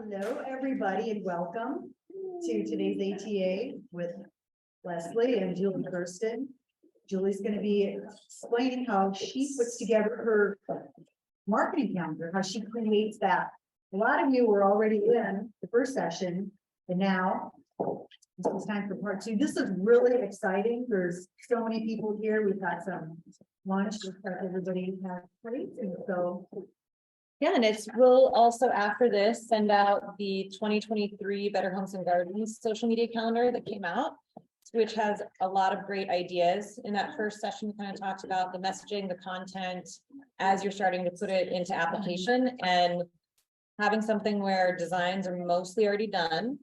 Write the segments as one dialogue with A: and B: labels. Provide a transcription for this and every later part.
A: Hello, everybody, and welcome to today's ATA with Leslie and Julie Thurston. Julie's going to be explaining how she puts together her marketing calendar, how she creates that. A lot of you were already in the first session, and now it's time for part two. This is really exciting. There's so many people here. We've got some lunch that everybody has plates, and so
B: yeah, and we'll also after this send out the 2023 Better Homes and Gardens social media calendar that came out, which has a lot of great ideas. In that first session, we kind of talked about the messaging, the content, as you're starting to put it into application, and having something where designs are mostly already done.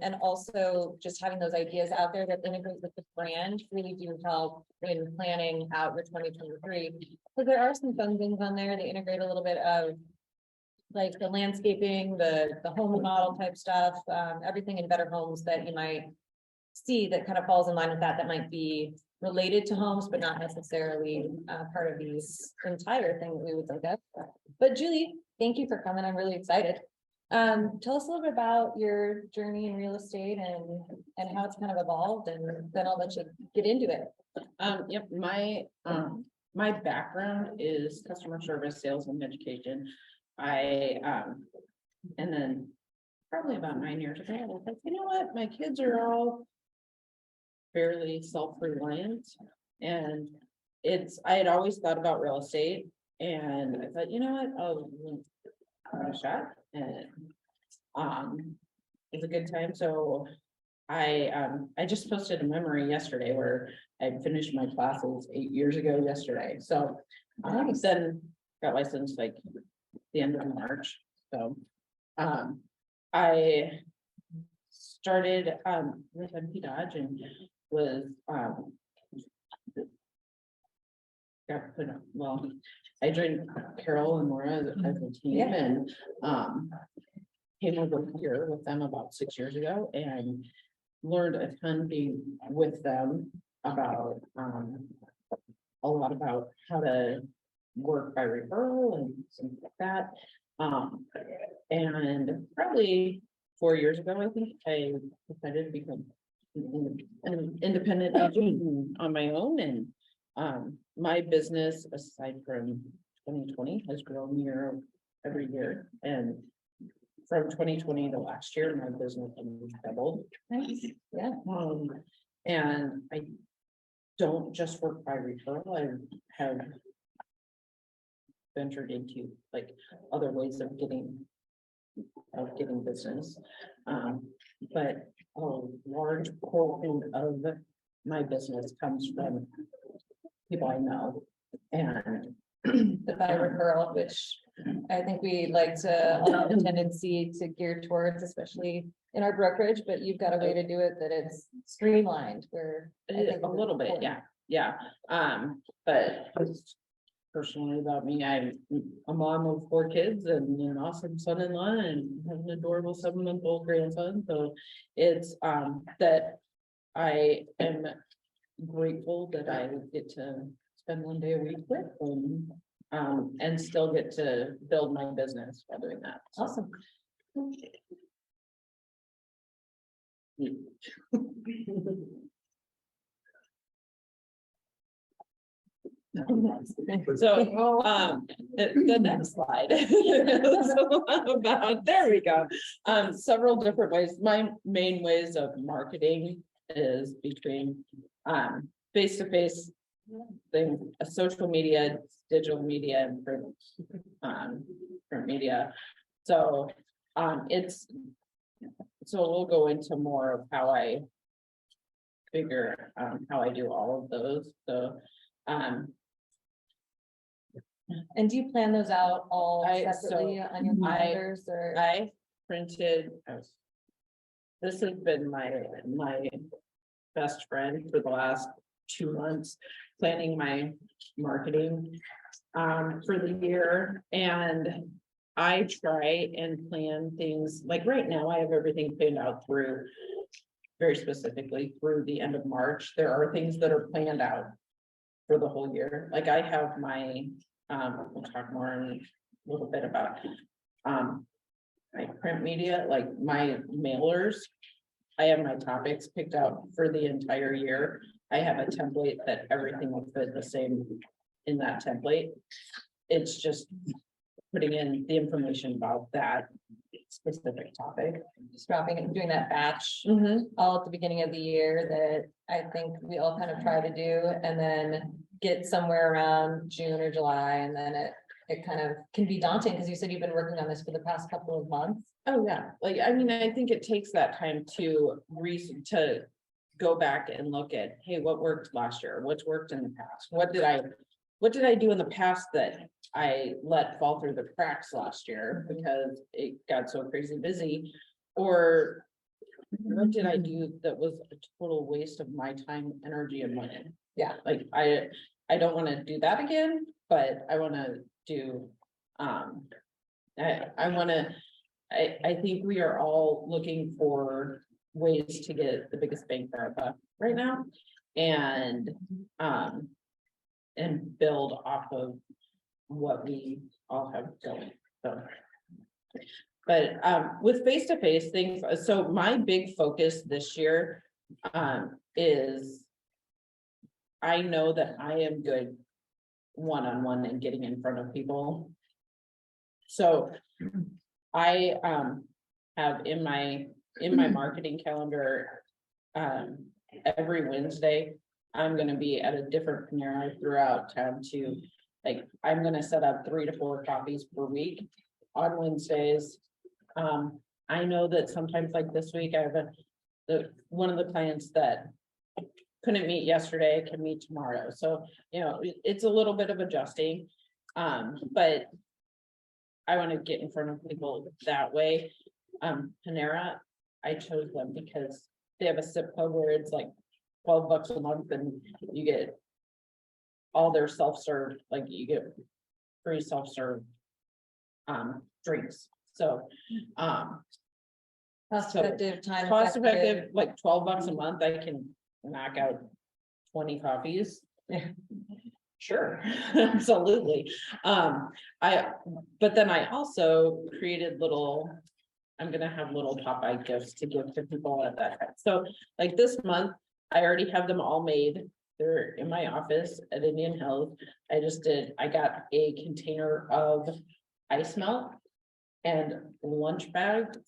B: And also just having those ideas out there that integrate with the brand really do help in planning out your 2023. So there are some fun things on there. They integrate a little bit of like the landscaping, the home model type stuff, everything in Better Homes that you might see that kind of falls in line with that might be related to homes, but not necessarily part of these entire thing that we would look at. But Julie, thank you for coming. I'm really excited. Tell us a little bit about your journey in real estate and how it's kind of evolved, and then I'll let you get into it.
C: Yep, my background is customer service, sales, and education. And then probably about 9 years ago, I was like, you know what, my kids are all fairly self-reliant, and I had always thought about real estate, and I thought, you know what, I'll give it a shot, and it's a good time. So I just posted a memory yesterday where I finished my classes 8 years ago yesterday. So then got licensed like the end of March. So I started with MP Dodge and was got put up. Well, I joined Carol and Laura as a team, and came over here with them about 6 years ago and learned a ton being with them about a lot about how to work by referral and things like that. And probably 4 years ago, I think I decided to become an independent agent on my own, and my business, aside from 2020, has grown every year, and from 2020 to last year, my business has doubled.
B: Nice.
C: Yeah. And I don't just work by referral. I have ventured into like other ways of getting business. But a large portion of my business comes from people I know, and
B: The by referral, which I think we like to allow the tendency to gear towards, especially in our brokerage, but you've got a way to do it that it's streamlined where I think
C: a little bit, yeah. But personally about me, I'm a mom of 4 kids and an awesome son-in-law and have an adorable 7-month-old grandson. So it's that I am grateful that I get to spend 1 day a week with them, and still get to build my business while doing that. So.
B: awesome.
C: So, the next slide. There we go. Several different ways. My main ways of marketing is between face-to-face thing, social media, digital media, and print media. So we'll go into more of how I figure how I do all of those. So
B: And do you plan those out all separately on your calendars, or?
C: I printed, this has been my best friend for the last 2 months, planning my marketing for the year. And I try and plan things like right now, I have everything planned out through very specifically through the end of March. There are things that are planned out for the whole year. Like I have my we'll talk more in a little bit about my print media, like my mailers. I have my topics picked out for the entire year. I have a template that everything will fit the same in that template. It's just putting in the information about that specific topic.
B: Swapping and doing that batch
C: Mm-hmm.
B: all at the beginning of the year that I think we all kind of try to do, and then get somewhere around June or July, and then it kind of can be daunting, because you said you've been working on this for the past couple of months.
C: Oh, yeah, like, I mean, I think it takes that time to to go back and look at, hey, what worked last year? What's worked in the past? What did I do in the past that I let fall through the cracks last year because it got so crazy busy? Or what did I do that was a total waste of my time, energy, and money?
B: Yeah.
C: Like, I don't want to do that again, but I want to do, I think we are all looking for ways to get the biggest bang for our buck right now, and build off of what we all have going, so. But with face-to-face things, so my big focus this year is I know that I am good one-on-one and getting in front of people. So I have in my marketing calendar, every Wednesday, I'm gonna be at a different Panera throughout town to, like, I'm gonna set up 3 to 4 coffees per week on Wednesdays. I know that sometimes, like this week, I have one of the clients that couldn't meet yesterday can meet tomorrow. So, you know, it's a little bit of adjusting. But I want to get in front of people that way. Panera, I chose them because they have a sip club where it's like $12 a month and you get all their self-serve, like you get free self-serve drinks. So
B: Cost effective, time
C: cost effective,
B: effective.
C: like $12 a month, I can knock out 20 coffees.
B: Yeah.
C: Sure, absolutely. But then I also created I'm gonna have little Popeye gifts to give to people at that time. So like this month, I already have them all made. They're in my office at Indian Hills. I got a container of ice melt and lunch bags,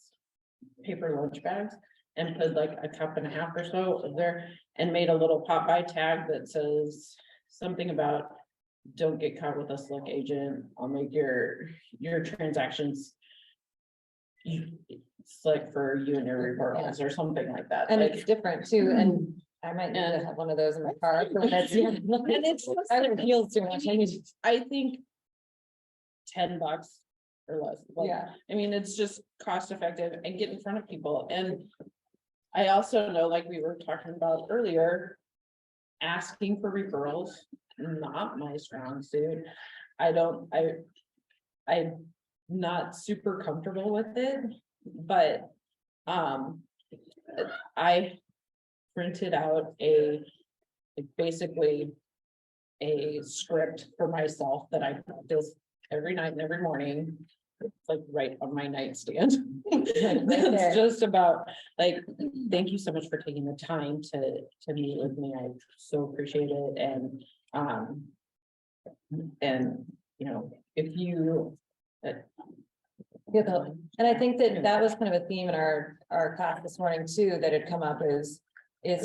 C: paper lunch bags, and put like a cup and a half or so of there, and made a little Popeye tag that says something about don't get caught with a slick agent. I'll make your transactions slick for you and your referrals, or something like that.
B: And
C: Like,
B: it's different too, and I might need to have one of those in my car. For when it's, and it's, I don't feel too much.
C: I think $10 or less. Like,
B: Yeah.
C: I mean, it's just cost effective and get in front of people. And I also know, like we were talking about earlier, asking for referrals, not my strong suit. I'm not super comfortable with it, but I printed out basically a script for myself that I practice every night and every morning. It's like right on my nightstand. It's just about like, thank you so much for taking the time to meet with me. I so appreciate it. And you know, if you
B: And I think that was kind of a theme in our class this morning too, that had come up is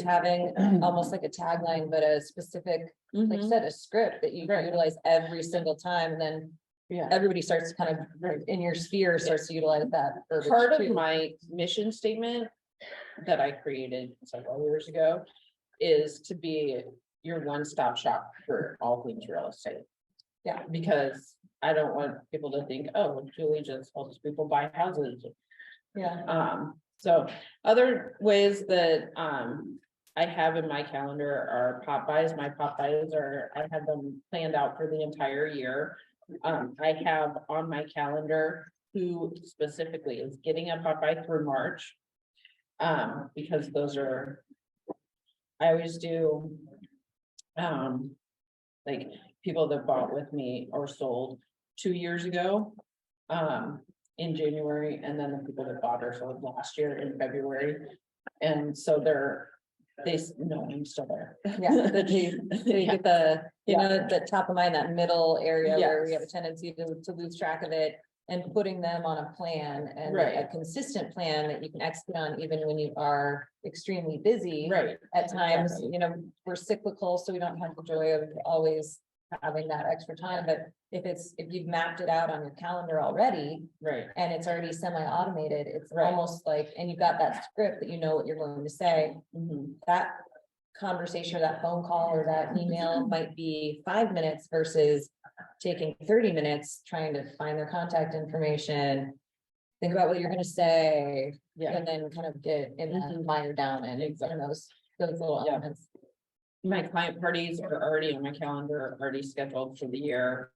B: having almost like a tagline, but a specific, like you said, a script that you
C: Right.
B: utilize every single time, and then
C: yeah.
B: everybody starts to kind of in your sphere starts to utilize that.
C: Part of
B: too.
C: my mission statement that I created several years ago is to be your one-stop shop for all things real estate.
B: Yeah.
C: Because I don't want people to think, oh, Julie just helps people buy houses.
B: Yeah.
C: So other ways that I have in my calendar are pop buys. My pop buys I have them planned out for the entire year. I have on my calendar who specifically is getting a Popeye through March. Because I always do like people that bought with me or sold 2 years ago. in January, and then the people that bought or sold last year in February. And so no, I'm still there.
B: Yeah, they get the, you
C: Yeah.
B: know, the top of mind, that middle area where we have a
C: Yes.
B: tendency to lose track of it. And putting them on a plan and a
C: Right.
B: consistent plan that you can execute on even when you are extremely busy.
C: Right.
B: At times,
C: Exactly.
B: you know, we're cyclical, so we don't have the joy of always having that extra time, but if you've mapped it out on your calendar already.
C: Right.
B: And it's already semi-automated, it's
C: Right.
B: almost like, and you've got that script that you know what you're going to say,
C: Mhm.
B: that conversation or that phone call or that email might be 5 minutes versus taking 30 minutes trying to find their contact information, think about what you're gonna say,
C: Yeah.
B: and then kind of get in that
C: Mhm.
B: mired down and
C: Exactly.
B: those little
C: Yeah.
B: elements.
C: My client parties are already on my calendar, already scheduled for the year.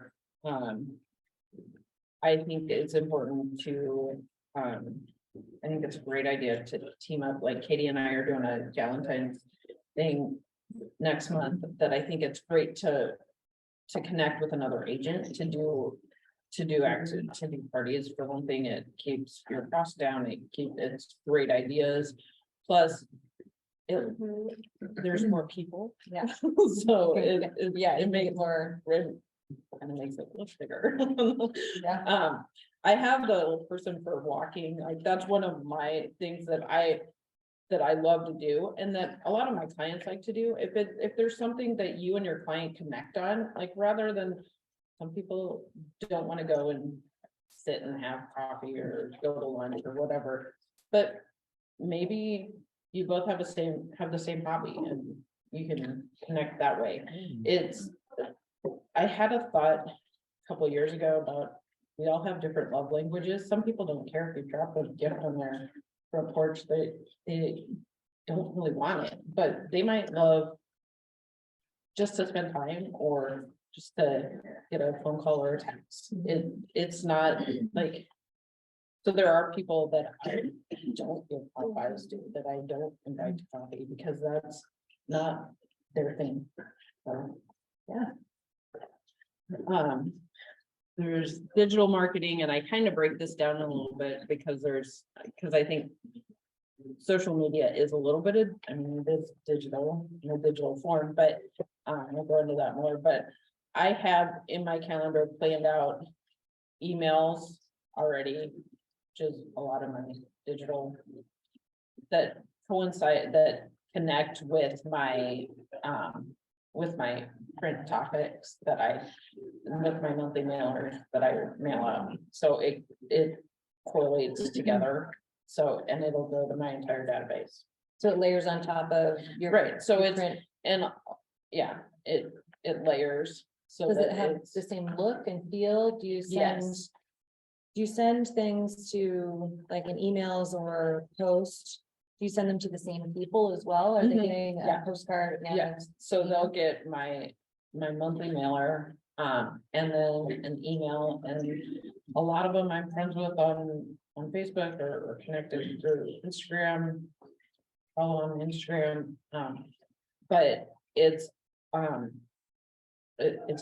C: I think it's important to, I think it's a great idea to team up, like Katie and I are doing a Valentine's thing next month, that I think it's great to connect with another agent to do parties. For one thing, it keeps your costs down, it's great ideas. Plus, there's more people.
B: Yeah.
C: So
B: Yeah,
C: it
B: it
C: makes
B: makes more,
C: and it makes it look bigger.
B: yeah,
C: I have the person for walking, like, that's one of my things that I love to do, and that a lot of my clients like to do. If there's something that you and your client connect on, like, rather than, some people don't want to go and sit and have coffee or go to lunch or whatever, but maybe you both have the same hobby and you can connect that way. I had a thought a couple of years ago about, we all have different love languages. Some people don't care if you drop a gift on their front porch, they don't really want it, but they might love just to spend time or just to get a phone call or a text. It's not like, so there are people that I don't give high fives to, that I don't invite to coffee, because that's not their thing. So, yeah. There's digital marketing, and I kind of break this down a little bit because I think social media is a little bit of, I mean, it is digital, in a digital form, but I'll go into that more. But I have in my calendar planned out emails already, which is a lot of my digital, that coincide, that connect with my print topics with my monthly mailers that I mail out. So it correlates together. So, and it'll go to my entire database.
B: so it layers on top of your.
C: Right, so
B: your
C: it's,
B: print.
C: and yeah, it layers. So
B: Does it
C: that
B: have
C: it's,
B: the same look and feel? Do you send?
C: yes,
B: Do you send things to, like, in emails or post? Do you send them to the same people as well? Are they
C: Mhm.
B: getting
C: Yeah.
B: a postcard? and
C: yeah, so they'll get my monthly mailer, and then an email, and a lot of them I'm friends with on Facebook or connected through Instagram. Follow on Instagram, but it's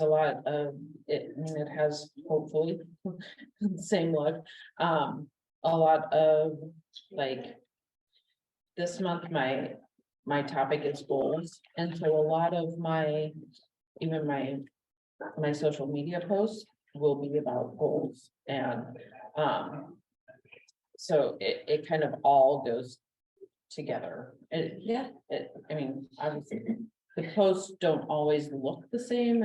C: a lot of it, I mean, it has hopefully the same look, a lot of, like, this month, my topic is goals, and so a lot of even my social media posts will be about goals, and so it kind of all goes together.
B: Yeah,
C: I mean, obviously, the posts don't always look the same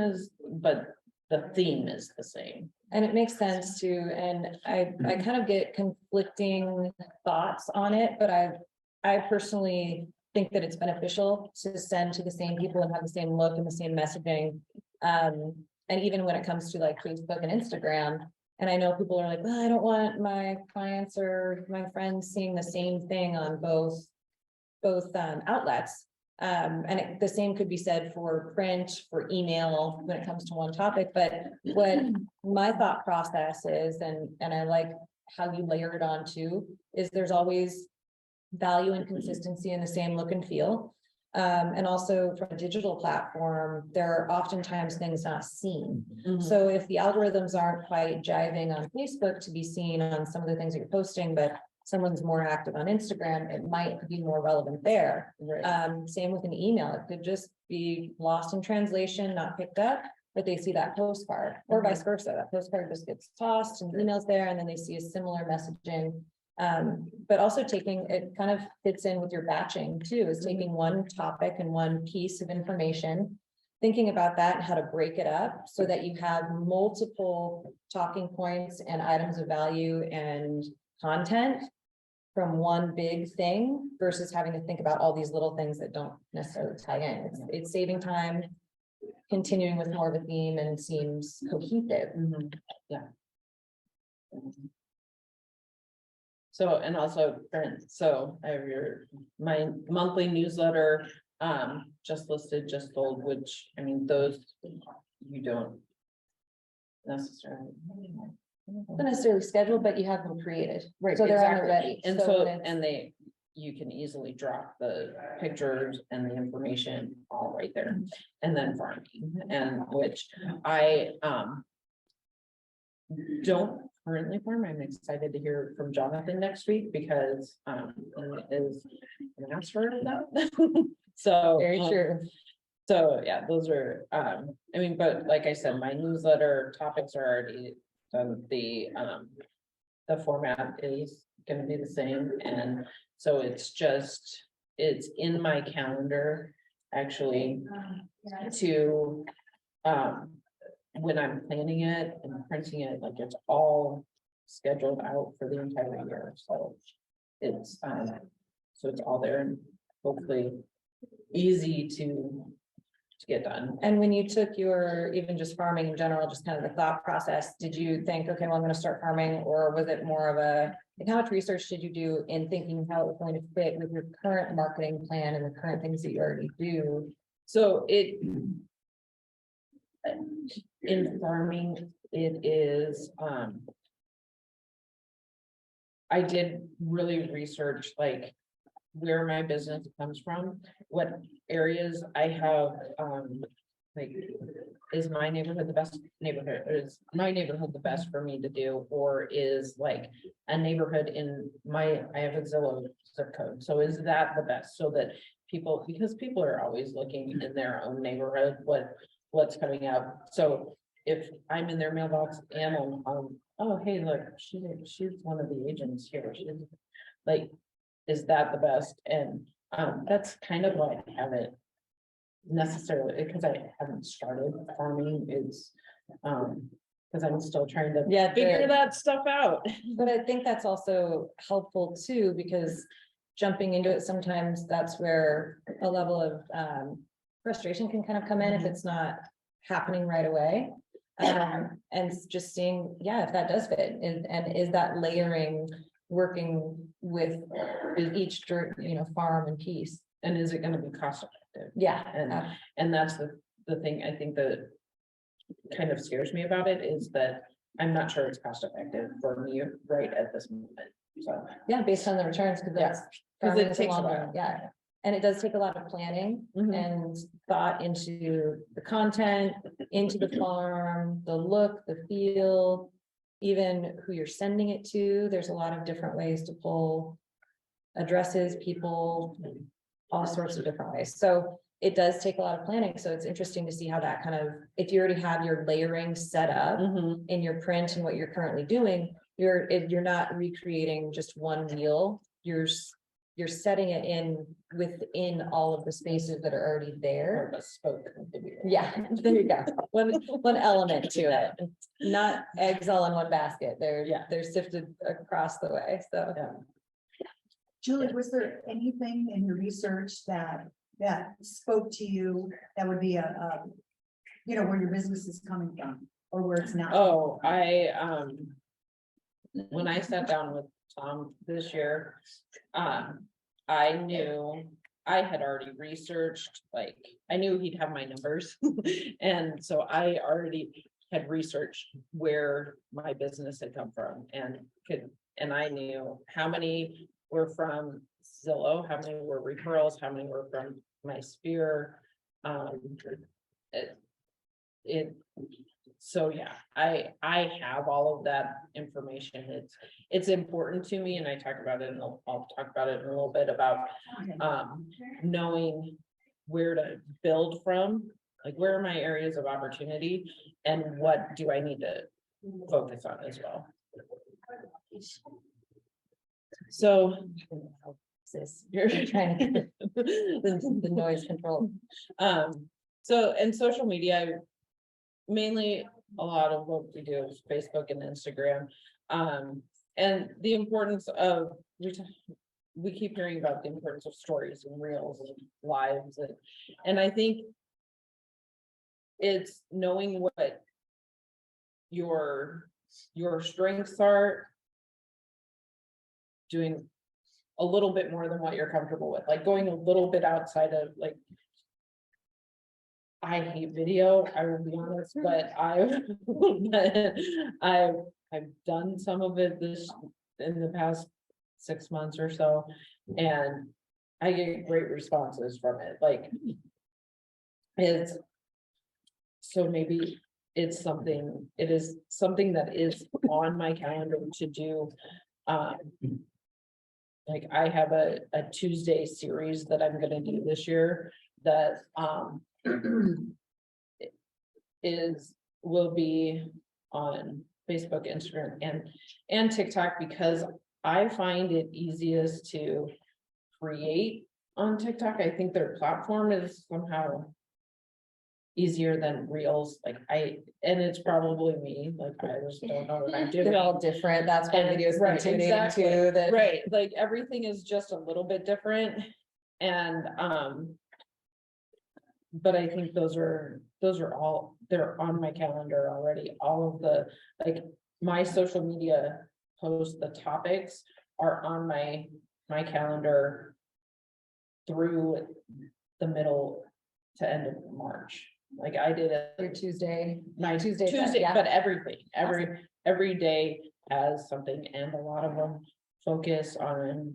C: but the theme is the same.
B: and it makes sense too, and I kind of get conflicting thoughts on it, but I personally think that it's beneficial to send to the same people and have the same look and the same messaging. And even when it comes to like Facebook and Instagram, and I know people are like, well, I don't want my clients or my friends seeing the same thing on both outlets. And the same could be said for print, for email, when it comes to one topic, but what my thought process is, and I like how you layer it on too, is there's always value and consistency in the same look and feel. And also from a digital platform, there are oftentimes things not seen.
C: Mhm.
B: So if the algorithms aren't quite jiving on Facebook to be seen on some of the things that you're posting, but someone's more active on Instagram, it might be more relevant there.
C: Right.
B: Same with an email. It could just be lost in translation, not picked up, but they see that postcard or vice versa. That postcard just gets tossed and emails there, and then they see a similar messaging. But also taking, it kind of fits in with your batching too, is taking one topic and one piece of information, thinking about that and how to break it up so that you have multiple talking points and items of value and content from one big thing versus having to think about all these little things that don't necessarily tie in. It's saving time, continuing with more of a theme, and seems cohesive.
C: Mhm. Yeah. So, and also, so I have my monthly newsletter, just listed, just sold, which, I mean, those you don't necessarily.
B: Not necessarily scheduled, but you have them created,
C: Right,
B: so they're on the
C: exactly.
B: ready.
C: And
B: So
C: so,
B: when it's-
C: and you can easily drop the pictures and the information all right there. And then farming, and which I, don't currently farm. I'm excited to hear from Jonathan next week because, he is an master of that. So.
B: Very true.
C: So, yeah, those are, I mean, but like I said, my newsletter topics are already done. The format is gonna be the same, and so it's in my calendar, actually, to, when I'm planning it and printing it, like it's all scheduled out for the entire year, so it's, so it's all there and hopefully easy to get done.
B: And when you took your, even just farming in general, just kind of the thought process, did you think, okay, well, I'm gonna start farming, or was it more of a, like, how much research did you do in thinking how it's going to fit with your current marketing plan and the current things that you already do?
C: So in farming, it is, I did really research, like, where my business comes from, what areas I have, like, is my neighborhood the best neighborhood, or is my neighborhood the best for me to do, or is like a neighborhood I have a Zillow zip code, so is that the best, so that people, because people are always looking in their own neighborhood, what's coming up, so if I'm in their mailbox and oh, hey, look, she's one of the agents here, she's like, is that the best? And that's kind of why I haven't necessarily, because I haven't started farming, is because I'm still trying to figure that stuff out.
B: But I think that's also helpful too, because jumping into it, sometimes that's where a level of frustration can kind of come in if it's not happening right away. And just seeing, yeah, if that does fit, and is that layering working with each, farm and piece.
C: And is it going to be cost effective?
B: Yeah.
C: And that's the thing, I think that kind of scares me about it, is that I'm not sure it's cost effective for me right at this moment. So,
B: yeah, based on the returns, because
C: it takes a while.
B: Yeah. And it does take a lot of planning and thought into the content, into the farm, the look, the feel, even who you're sending it to. There's a lot of different ways to pull addresses, people, all sorts of different ways. So it does take a lot of planning. So it's interesting to see how that kind of, if you already have your layering set up in your print and what you're currently doing, you're not recreating just one wheel. You're setting it within all of the spaces that are already there. Yeah, there you go. One element to it, not eggs all in one basket. They're sifted across the way. So,
A: Julie, was there anything in your research that spoke to you that would be where your business is coming from or where it's not?
C: Oh, when I sat down with Tom this year, I knew I had already researched, like, I knew he'd have my numbers. And so I already had researched where my business had come from and I knew how many were from Zillow, how many were referrals, how many were from my sphere. It, it, so yeah, I have all of that information. It's important to me, and I talk about it, and I'll talk about it in a little bit about knowing where to build from, like where are my areas of opportunity, and what do I need to focus on as well. So
B: You're trying to get the noise control.
C: So in social media, mainly a lot of what we do is Facebook and Instagram. And the importance of, we keep hearing about the importance of stories and reels and lives, and I think it's knowing what your strengths are, doing a little bit more than what you're comfortable with, like going a little bit outside of, like, I hate video, I will be honest, but I've done some of it in the past 6 months or so, and I get great responses from it, like, it's, so maybe it is something that is on my calendar to do. Like I have a Tuesday series that I'm gonna do this year that will be on Facebook, Instagram, and TikTok, because I find it easiest to create on TikTok. I think their platform is somehow easier than Reels, and it's probably me, like I just don't know what I'm doing.
B: They're all different, that's why
C: And-
B: videos
C: right,
B: intimidating
C: exactly.
B: too, that.
C: Right, like everything is just a little bit different, and but I think those are all, they're on my calendar already. All of the, like, my social media posts, the topics are on my calendar through the middle to end of March. Like I did it.
B: Your Tuesday.
C: My
B: Tuesday,
C: Tuesday, but everything,
B: Awesome.
C: every day has something, and a lot of them focus on,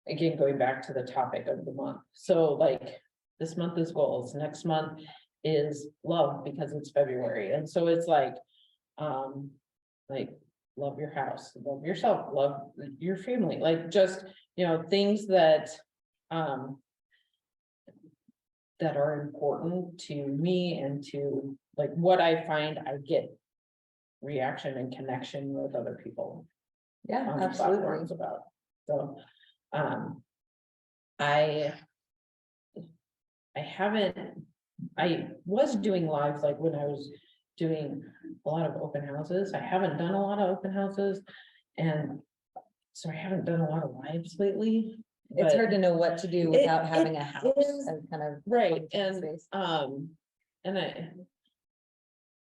C: again, going back to the topic of the month. So like this month is goals, next month is love, because it's February. And so it's like love your house, love yourself, love your family, like just, things that that are important to me, and to like what I find I get reaction and connection with other people
B: Yeah,
C: on the
B: absolutely.
C: platforms about. So I was doing lives, like when I was doing a lot of open houses. I haven't done a lot of open houses, and so I haven't done a lot of lives lately.
B: It's
C: but-
B: hard to know what to do without having a house
C: is,
B: and kind of.
C: Right,
B: functional
C: and
B: space.
C: and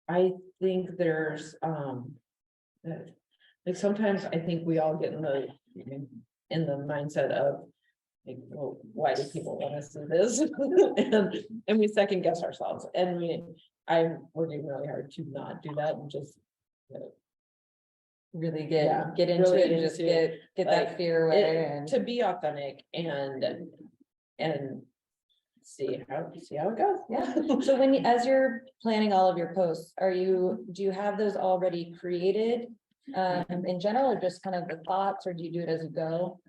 C: I think there's like sometimes I think we all get in the mindset of like, well, why do people want to see this? and we second guess ourselves, and I'm working really hard to not do that, and just
B: Really
C: Yeah,
B: get into
C: really
B: it and just
C: into
B: get
C: like,
B: that fear away and.
C: to be authentic and see how it goes.
B: Yeah, so as you're planning all of your posts, do you have those already created? In general, or just kind of the thoughts, or do you do it as you go?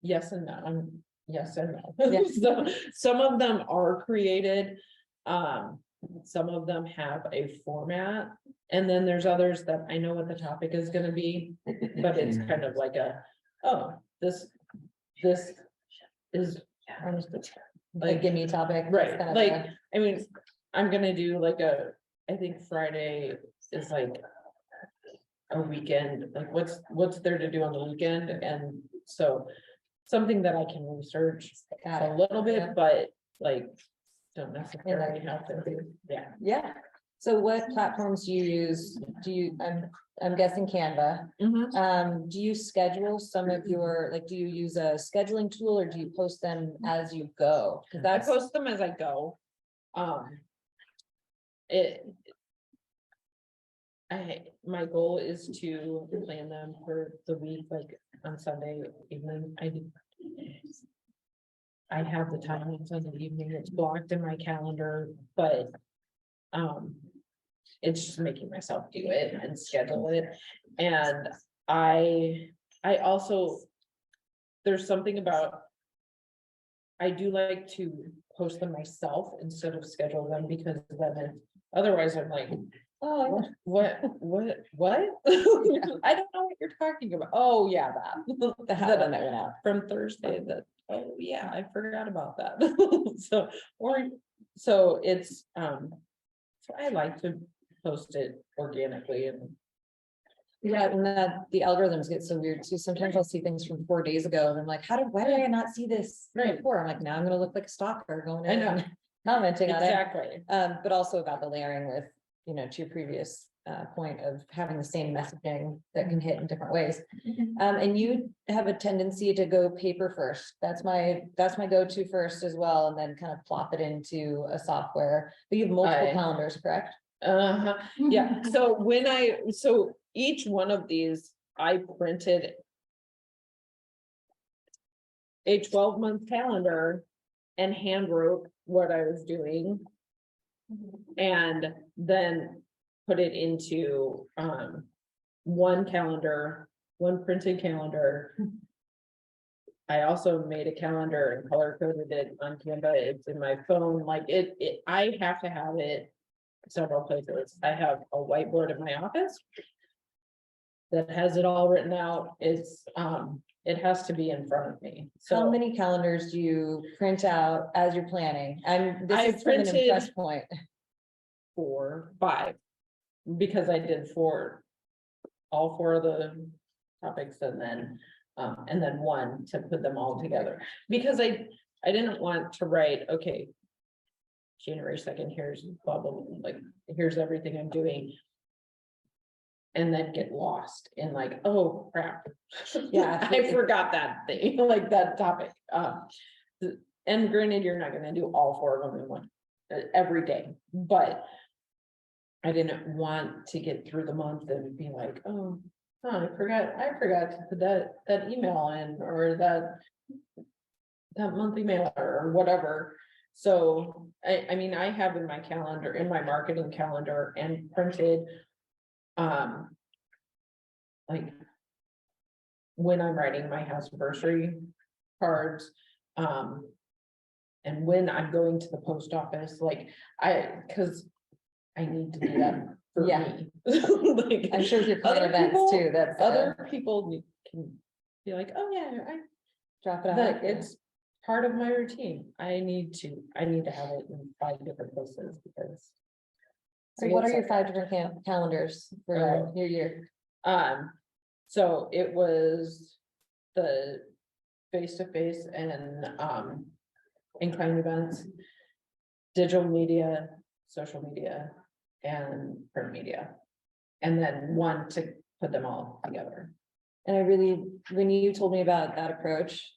C: Yes and no. Yes and no.
B: Yeah.
C: So some of them are created. Some of them have a format, and then there's others that I know what the topic is gonna be, but it's kind of like this is
B: Like, give me a topic. just
C: right.
B: kind of
C: Like,
B: a-
C: I mean, I'm gonna do I think Friday is like a weekend, like what's there to do on the weekend, and so something that I can research
B: Got
C: a
B: it.
C: little bit,
B: Yeah.
C: but like don't necessarily have to. Yeah.
B: Yeah, so what platforms do you use? I'm guessing Canva. Do you schedule some of your, like, do you use a scheduling tool, or do you post them as you go? Cause
C: I
B: that's,
C: post them as I go. My goal is to plan them for the week, like on Sunday evening. I have the time on Sunday evening, it's blocked in my calendar, but. It's just making myself do it and schedule it, and I also. There's something about. I do like to post them myself instead of schedule them, because otherwise I'm like, oh, what? I don't know what you're talking about. Oh, yeah, that.
B: That one that went out.
C: From Thursday, oh, yeah, I forgot about that. So it's, so I like to post it organically and.
B: Yeah, and the algorithms get so weird too. Sometimes I'll see things from 4 days ago and I'm like, why did I not see this
C: Right.
B: before? I'm like, now I'm gonna look like a stalker going
C: I
B: in
C: know.
B: and commenting on it.
C: Exactly.
B: But also about the layering with, to your previous point of having the same messaging that can hit in different ways. And you have a tendency to go paper first. That's my go-to first as well, and then kind of plop it into a software. But you have multiple calendars, correct?
C: Yeah, so each one of these, I printed. A 12-month calendar and hand wrote what I was doing. And then put it into one calendar, one printed calendar. I also made a calendar and color coded it on Canva. It's in my phone, like I have to have it several places. I have a whiteboard in my office that has it all written out. It's it has to be in front of me.
B: How
C: So
B: many calendars do you print out as you're planning? This
C: I
B: is from an
C: printed-
B: impress point.
C: 4, 5, because I did all 4 of the topics, and then one to put them all together, because I didn't want to write, okay, January 2nd, here's blah, blah, blah, like, here's everything I'm doing. And then get lost in like, oh crap.
B: Yeah,
C: I forgot that thing, like that topic. And granted, you're not gonna do all 4 of them in one every day, but I didn't want to get through the month and be like, oh, I forgot to put that email in, or that monthly mailer or whatever. So I mean, I have in my calendar, in my marketing calendar, and printed like when I'm writing my house anniversary cards, and when I'm going to the post office, like because I need to do that for
B: Yeah.
C: me. Like,
B: I'm sure with your client
C: other
B: events
C: people-
B: too, that's
C: other people can be like, oh yeah,
B: drop it
C: that
B: out.
C: it's part of my routine. I need to have it in 5 different places, because.
B: So what are your 5 different calendars for your year?
C: So it was the face-to-face and in-kind events, digital media, social media, and print media. And then one to put them all together.
B: And when you told me about that approach,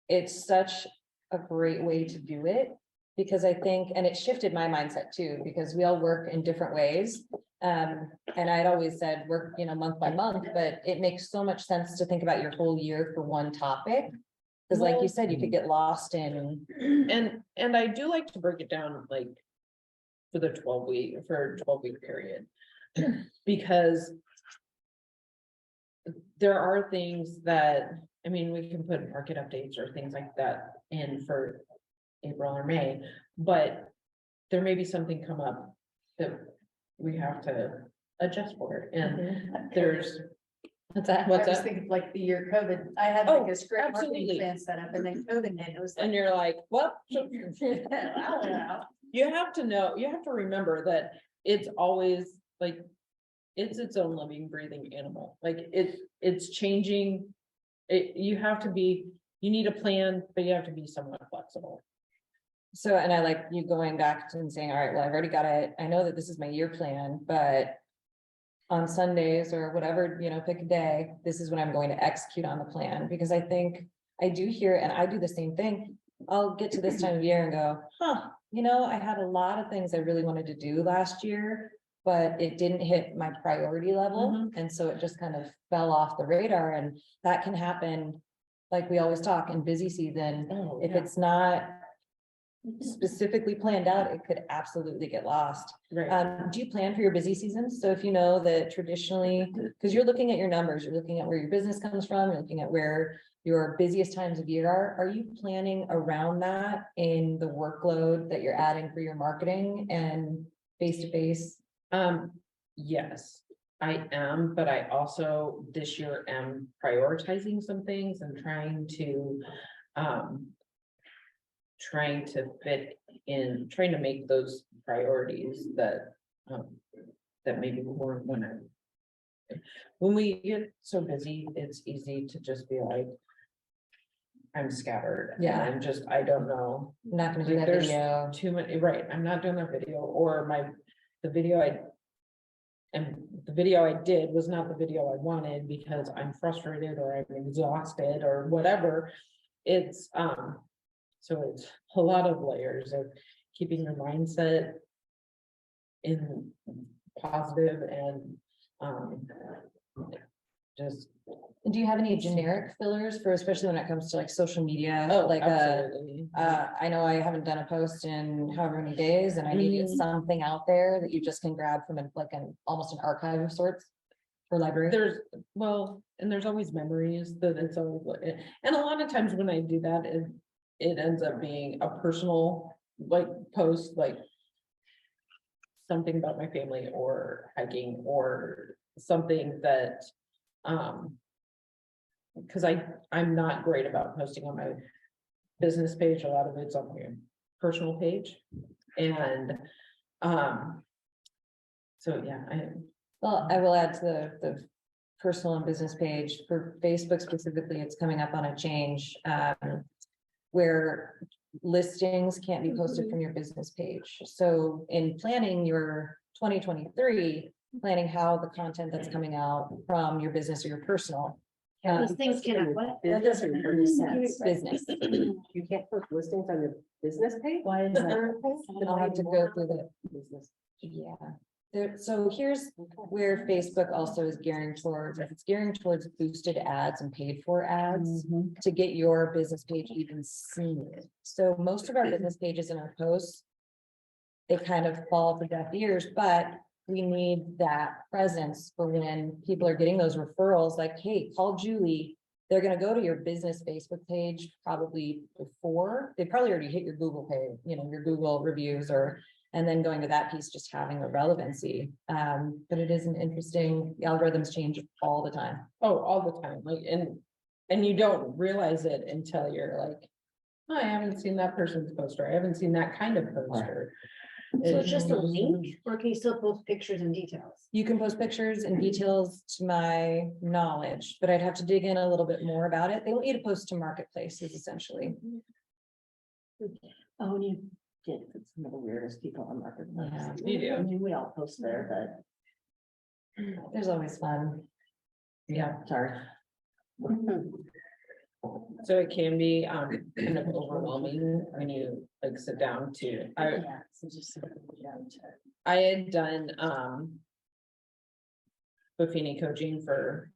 B: it's such a great way to do it, because I think, and it shifted my mindset too, because we all work in different ways. And I'd always said work, month by month, but it makes so much sense to think about your whole year for one topic. Because like you said, you could get lost in.
C: And I do like to break it down, like for a 12-week period, because there are things that, I mean, we can put market updates or things like that in for April or May, but there may be something come up that we have to adjust for, and there's.
B: What's that?
A: I was thinking like the year COVID, I had like a script marketing
C: absolutely.
A: plan set up, and then COVID hit, it was like.
C: And you're like, well, you have to know, you have to remember that it's always like, it's its own living, breathing animal. Like it's changing. You need a plan, but you have to be somewhat flexible.
B: So, and I like you going back to and saying, all right, well, I've already got it. I know that this is my year plan, but on Sundays or whatever, pick a day, this is when I'm going to execute on the plan, because I think I do hear, and I do the same thing. I'll get to this time of year and go, I had a lot of things I really wanted to do last year, but it didn't hit my priority level. And so it just kind of fell off the radar, and that can happen. like we always talk in busy season,
C: Oh,
B: if it's not specifically planned out, it could absolutely get lost.
C: Right,
B: Do you plan for your busy seasons? So if you know that traditionally, because you're looking at your numbers, you're looking at where your business comes from, you're looking at where your busiest times of year are you planning around that in the workload that you're adding for your marketing and face-to-face?
C: yes, I am, but I also this year am prioritizing some things and trying to fit in, trying to make those priorities that maybe weren't when we get so busy, it's easy to just be like, I'm scattered. and
B: Yeah.
C: I don't know.
B: I'm not gonna do
C: Like,
B: that
C: there's
B: video.
C: too many, right, I'm not doing that video, or the video I did was not the video I wanted because I'm frustrated or I'm exhausted or whatever. It's, so it's a lot of layers of keeping your mindset in positive and, just.
B: And do you have any generic fillers for, especially when it comes to like social media?
C: Oh,
B: Like
C: absolutely.
B: I know I haven't done a post in however many days and I needed something out there that you just can grab from almost an archive of sorts for library.
C: And there's always memories that it's always, and a lot of times when I do that, it ends up being a personal, like, post, like something about my family or hiking or something that, because I'm not great about posting on my business page. A lot of it's on my personal page. And, so yeah,
B: Well, I will add to the personal and business page for Facebook specifically, it's coming up on a change, where listings can't be posted from your business page. So in planning your 2023, planning how the content that's coming out from your business or your personal.
D: Those things cannot, what?
E: That doesn't make any sense.
B: Business.
E: You can't put listings on your business page?
D: Why is that?
B: I'll have to go through the,
E: Business.
B: yeah. So here's where Facebook also is gearing towards, if it's gearing towards boosted ads and paid for ads to get your business page even seen. So most of our business pages and our posts, they kind of fall for deaf ears, but we need that presence for when people are getting those referrals, like, hey, call Julie. They're gonna go to your business Facebook page probably before, they probably already hit your Google page, your Google reviews and then going to that piece, just having a relevancy. But it is an interesting, the algorithms change all the time.
C: oh, all the time, like, and you don't realize it until you're like, oh, I haven't seen that person's poster, I haven't seen that kind of poster.
D: So it's just a link, or can you still post pictures and details?
B: You can post pictures and details to my knowledge, but I'd have to dig in a little bit more about it. They want you to post to marketplaces essentially.
D: Oh, and you
E: Can't put some of the weirdest people on marketplace.
B: Yeah.
C: You do.
D: I mean, we all post there,
B: There's always fun.
C: Yeah,
D: but sorry.
C: so it can be, kind of overwhelming when you like sit down to,
D: Yeah, so just.
C: I had done, Buffini coaching for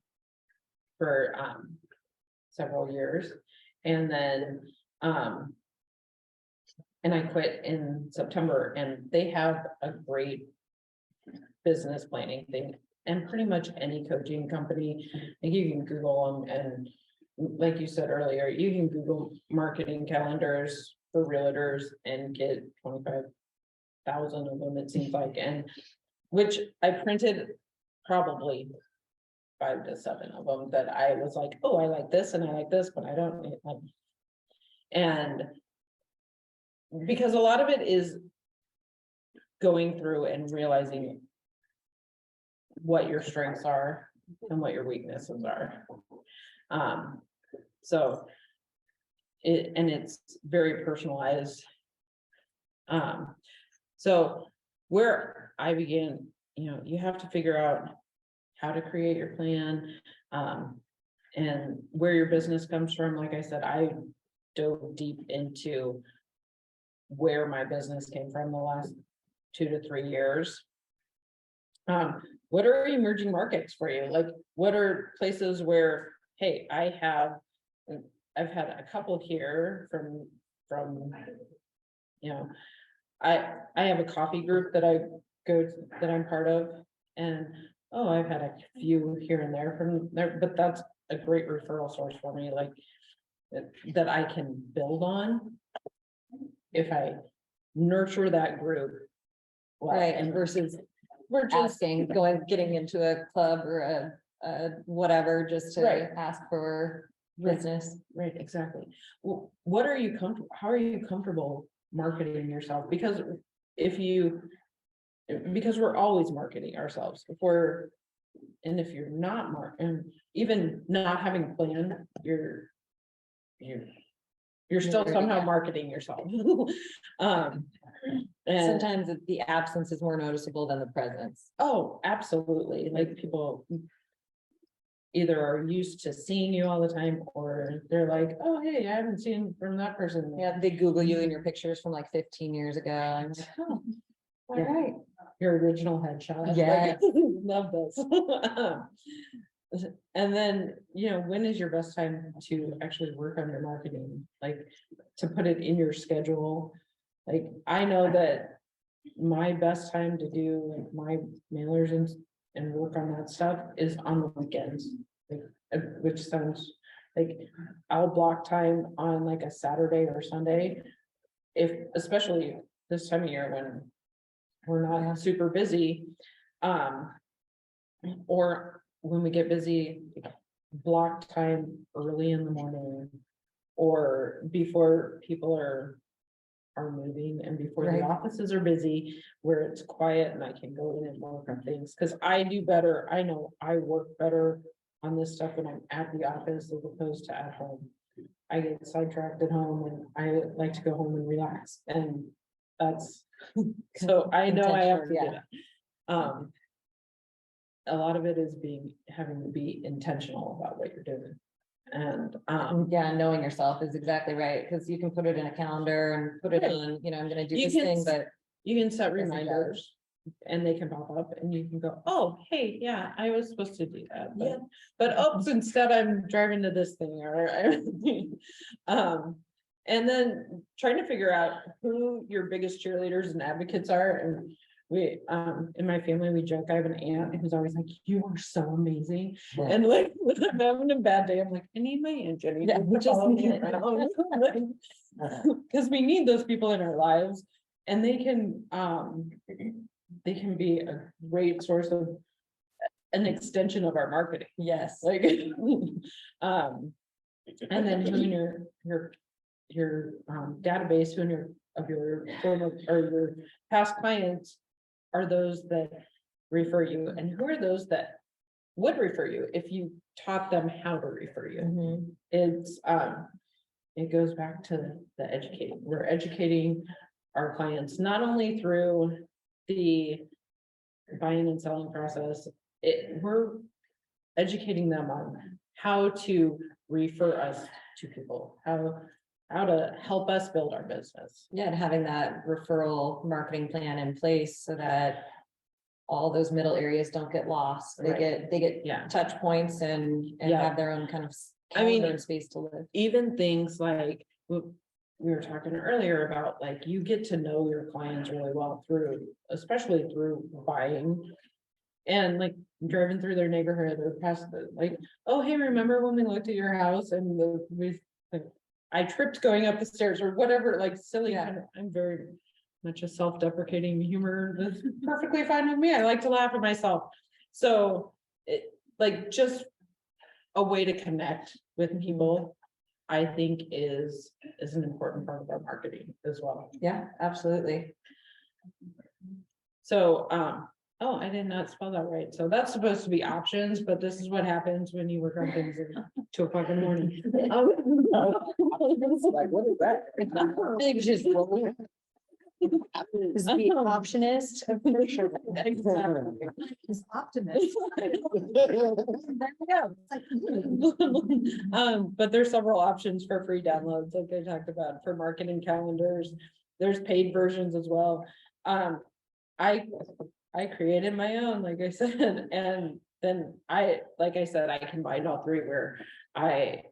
C: several years. And then, and I quit in September, and they have a great business planning thing. And pretty much any coaching company, like, you can Google them, and like you said earlier, you can Google marketing calendars for realtors and get 25,000 of them, it seems like, and which I printed probably 5 to 7 of them that I was like, oh, I like this and I like this, but I don't need them. And because a lot of it is going through and realizing what your strengths are and what your weaknesses are. So it's very personalized. So where I began, you have to figure out how to create your plan, and where your business comes from. Like I said, I dove deep into where my business came from the last 2 to 3 years. What are emerging markets for you? Like, what are places where, hey, I have I've had a couple here from, you know, I have a coffee group that I go to, that I'm part of, and, oh, I've had a few here and there from there, but that's a great referral source for me, like, that I can build on if I nurture that group. well,
B: Right, and versus
C: We're just,
B: asking, getting into a club or a whatever, just to
C: Right.
B: ask for
C: Right.
B: business.
C: right, exactly. What are you how are you comfortable marketing yourself? Because because we're always marketing ourselves. If you're not and even not having a plan, you're still somehow marketing yourself. And
B: Sometimes the absence is more noticeable than the presence.
C: oh, absolutely, like people either are used to seeing you all the time, or they're like, oh, hey, I haven't seen from that person.
B: Yeah, they Google you in your pictures from like 15 years ago. And it's like, oh, all
C: Yeah.
B: right.
C: Your original headshot. Like,
B: Yes.
C: love this. And then, when is your best time to actually work on your marketing? Like, to put it in your schedule? Like, I know that my best time to do like my mailers and work on that stuff is on the weekends. Like, which sounds like I'll block time on like a Saturday or Sunday. Especially this time of year when we're not super busy. Or when we get busy, block time early in the morning. Or before people are moving and before the
B: Right.
C: offices are busy, where it's quiet and I can go in and work on things. Cause I do better. I know I work better on this stuff when I'm at the office as opposed to at home. I get sidetracked at home and I like to go home and relax, and that's, so I know I have to do that. A lot of it is having to be intentional about what you're doing. And,
B: Yeah, knowing yourself is exactly right, because you can put it in a calendar and put it
C: Right.
B: on, I'm gonna do
C: You
B: this
C: can
B: thing, but
C: you can set
B: Yes, it
C: reminders. And they can pop up and you can go, oh, hey, yeah, I was supposed to do that, but oops, instead I'm driving to this thing or. And then trying to figure out who your biggest cheerleaders and advocates are. And we, in my family, we joke, I have an aunt who's always like, you are so amazing.
B: Yeah.
C: And like, when I'm having a bad day, I'm like, I need my Aunt Jenny.
B: Yeah,
C: to
B: we just
C: follow me
B: need-
C: around." Cause we need those people in our lives, and they can be a great source of an extension of our marketing.
B: yes.
C: Like, and then who in your database, who in your former or your past clients are those that refer you, and who are those that would refer you if you taught them how to refer you.
B: Mhm.
C: It goes back to the educating. We're educating our clients not only through the buying and selling process, we're educating them on how to refer us to people, how to help us build our business.
B: Yeah, and having that referral marketing plan in place so that all those middle areas don't get lost. They
C: Right.
B: get
C: Yeah.
B: touch points and
C: Yeah.
B: have their own kind of
C: I mean,
B: calendar and space to live.
C: Even things like we were talking earlier about, like, you get to know your clients really well especially through buying. And like driving through their neighborhood or past like, oh, hey, remember when we looked at your house and I tripped going up the stairs or whatever, like silly.
B: Yeah.
C: I'm very much a self-deprecating humor. That's perfectly fine with me. I like to laugh at myself. So like just a way to connect with people, I think is an important part of our marketing as well.
B: Yeah, absolutely.
C: So, oh, I did not spell that right. So that's supposed to be options, but this is what happens when you work on things at 2:00 in the morning.
E: Like, what is that?
B: Big just roll. Is the optionist for sure.
A: He's optimist.
C: But there's several options for free downloads, like I talked about, for marketing calendars. There's paid versions as well. I created my own, like I said, and then like I said, I combined all three where I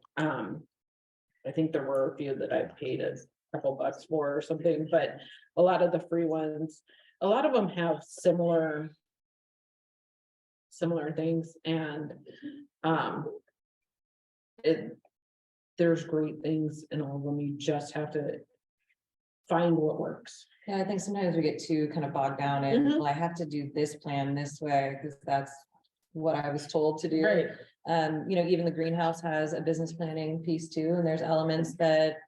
C: I think there were a few that I paid a couple bucks for or something, but a lot of the free ones, a lot of them have similar things, and there's great things in all of them. You just have to find what works.
B: Yeah, I think sometimes we get too kind of bogged down in,
C: Mhm.
B: well, I have to do this plan this way, because that's what I was told to do.
C: Right.
B: You know, even the greenhouse has a business planning piece too, and there's elements that